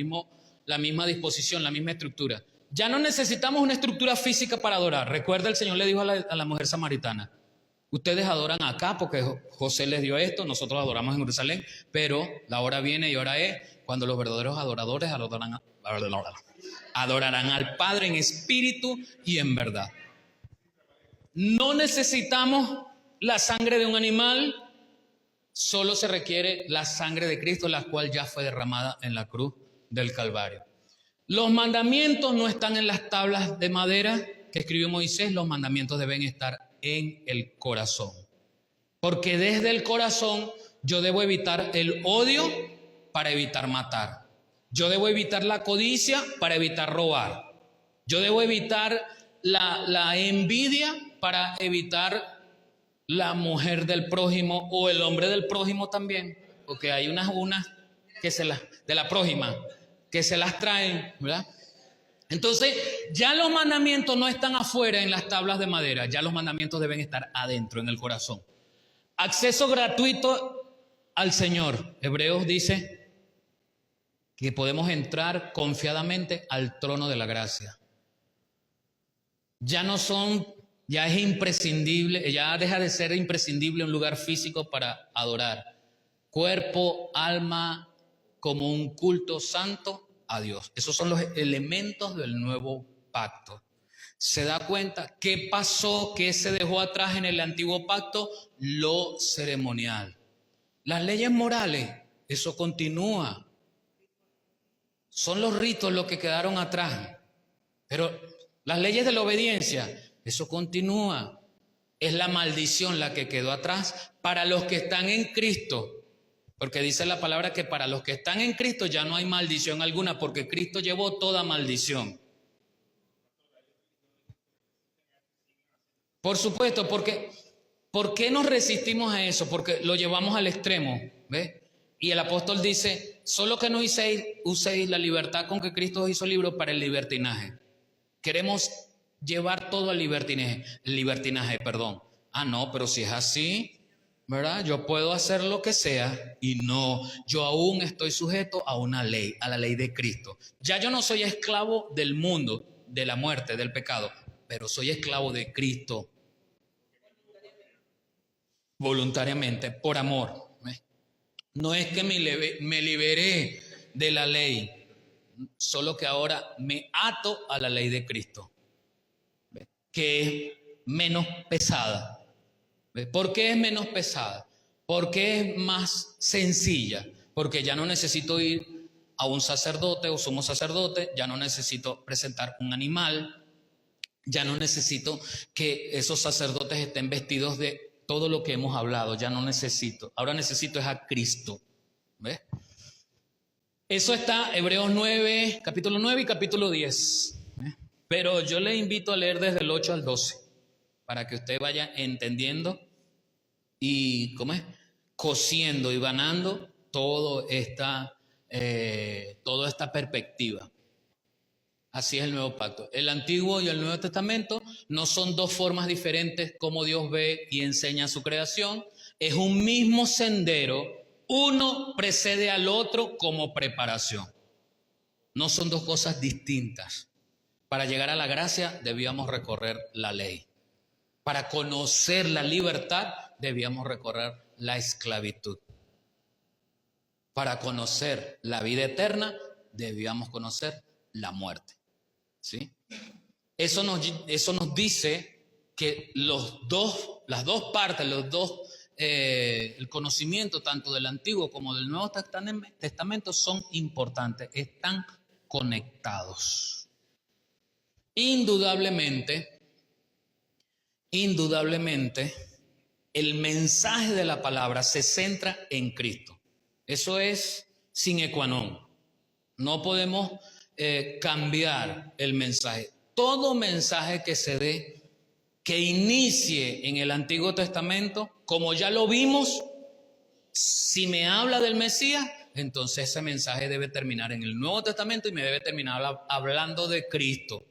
la misma disposición, la misma estructura. Ya no necesitamos una estructura física para adorar. Recuerda, el Señor le dijo a la mujer samaritana: ustedes adoran acá porque José les dio esto, nosotros adoramos en Jerusalén, pero la hora viene y hora es cuando los verdaderos adoradores adorarán al Padre en espíritu y en verdad. No necesitamos la sangre de un animal, solo se requiere la sangre de Cristo, la cual ya fue derramada en la cruz del Calvario. Los mandamientos no están en las tablas de madera que escribió Moisés, los mandamientos deben estar en el corazón. Porque desde el corazón yo debo evitar el odio para evitar matar. Yo debo evitar la codicia para evitar robar. Yo debo evitar la envidia para evitar la mujer del prójimo o el hombre del prójimo también, porque hay unas que de la prójima, que se las traen, ¿verdad? Entonces, ya los mandamientos no están afuera en las tablas de madera, ya los mandamientos deben estar adentro, en el corazón. Acceso gratuito al Señor. Hebreos dice que podemos entrar confiadamente al trono de la gracia. Ya es imprescindible, ya deja de ser imprescindible un lugar físico para adorar. Cuerpo, alma, como un culto santo a Dios. Esos son los elementos del nuevo pacto. ¿Se da cuenta qué pasó, qué se dejó atrás en el antiguo pacto? Lo ceremonial. Las leyes morales, eso continúa. Son los ritos los que quedaron atrás. Pero las leyes de la obediencia, eso continúa. Es la maldición la que quedó atrás para los que están en Cristo. Porque dice la palabra que para los que están en Cristo ya no hay maldición alguna, porque Cristo llevó toda maldición. Por supuesto, porque ¿por qué nos resistimos a eso? Porque lo llevamos al extremo, ¿ves? Y el apóstol dice, solo que no uséis la libertad con que Cristo os hizo libre para el libertinaje. Queremos llevar todo al libertinaje, perdón. Ah, no, pero si es así, ¿verdad? Yo puedo hacer lo que sea y no, yo aún estoy sujeto a una ley, a la ley de Cristo. Ya yo no soy esclavo del mundo, de la muerte, del pecado, pero soy esclavo de Cristo. Voluntariamente, por amor. No es que me liberé de la ley, solo que ahora me ato a la ley de Cristo, que es menos pesada. ¿Por qué es menos pesada? Porque es más sencilla, porque ya no necesito ir a un sacerdote o sumo sacerdote, ya no necesito presentar un animal, ya no necesito que esos sacerdotes estén vestidos de todo lo que hemos hablado, ya no necesito. Ahora necesito es a Cristo. ¿Ves? Eso está Hebreos 9, capítulo 9 y capítulo 10. Pero yo le invito a leer desde el 8 al 12, para que usted vaya entendiendo y, cosiendo y ganando toda esta perspectiva. Así es el nuevo pacto. El Antiguo y el Nuevo Testamento no son dos formas diferentes como Dios ve y enseña su creación. Es un mismo sendero. Uno precede al otro como preparación. No son dos cosas distintas. Para llegar a la gracia debíamos recorrer la ley. Para conocer la libertad debíamos recorrer la esclavitud. Para conocer la vida eterna debíamos conocer la muerte. ¿Sí? Eso nos dice que las dos partes, el conocimiento tanto del Antiguo como del Nuevo Testamento son importantes, están conectados. Indudablemente, el mensaje de la palabra se centra en Cristo. Eso es sine qua non. No podemos cambiar el mensaje. Todo mensaje que se dé, que inicie en el Antiguo Testamento, como ya lo vimos, si me habla del Mesías, entonces ese mensaje debe terminar en el Nuevo Testamento y me debe terminar hablando de Cristo.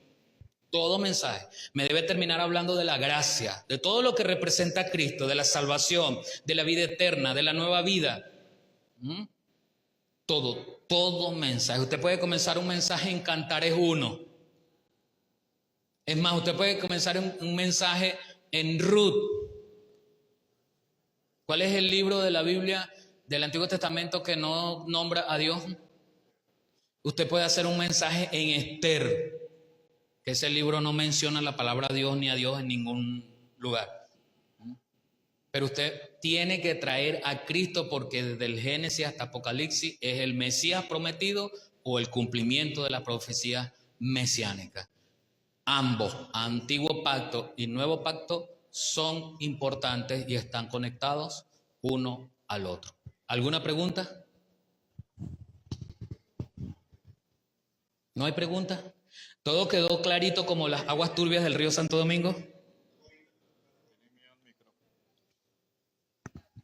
Todo mensaje me debe terminar hablando de la gracia, de todo lo que representa a Cristo, de la salvación, de la vida eterna, de la nueva vida. Todo mensaje. Usted puede comenzar un mensaje en Cantares 1. Es más, usted puede comenzar un mensaje en Ruth. ¿Cuál es el libro de la Biblia del Antiguo Testamento que no nombra a Dios? Usted puede hacer un mensaje en Esther, que ese libro no menciona la palabra Dios ni a Dios en ningún lugar. Pero usted tiene que traer a Cristo porque desde el Génesis hasta Apocalipsis es el Mesías prometido o el cumplimiento de la profecía mesiánica. Ambos, Antiguo Pacto y Nuevo Pacto, son importantes y están conectados uno al otro. ¿Alguna pregunta? ¿No hay pregunta? ¿Todo quedó clarito como las aguas turbias del río Santo Domingo?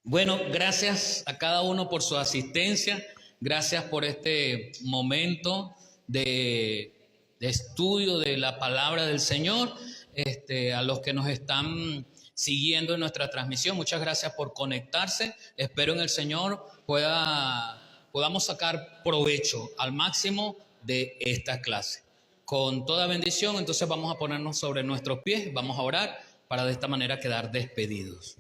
Bueno, gracias a cada uno por su asistencia, gracias por este momento de estudio de la palabra del Señor, a los que nos están siguiendo en nuestra transmisión, muchas gracias por conectarse, espero en el Señor podamos sacar provecho al máximo de esta clase. Con toda bendición, entonces vamos a ponernos sobre nuestros pies, vamos a orar para de esta manera quedar despedidos.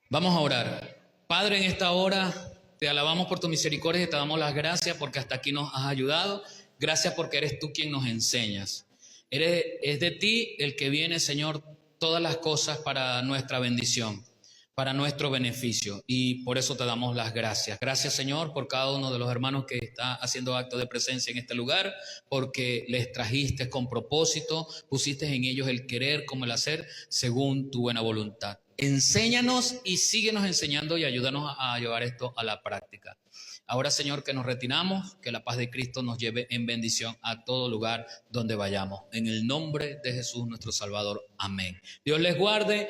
Vamos a orar. Padre, en esta hora te alabamos por tu misericordia y te damos las gracias porque hasta aquí nos has ayudado. Gracias porque eres tú quien nos enseñas. Es de ti el que viene, Señor, todas las cosas para nuestra bendición, para nuestro beneficio. Y por eso te damos las gracias. Gracias, Señor, por cada uno de los hermanos que está haciendo acto de presencia en este lugar, porque les trajiste con propósito, pusiste en ellos el querer como el hacer, según tu buena voluntad. Enséñanos y síguenos enseñando y ayúdanos a llevar esto a la práctica. Ahora, Señor, que nos retiramos, que la paz de Cristo nos lleve en bendición a todo lugar donde vayamos. En el nombre de Jesús, nuestro Salvador. Amén. Dios les guarde.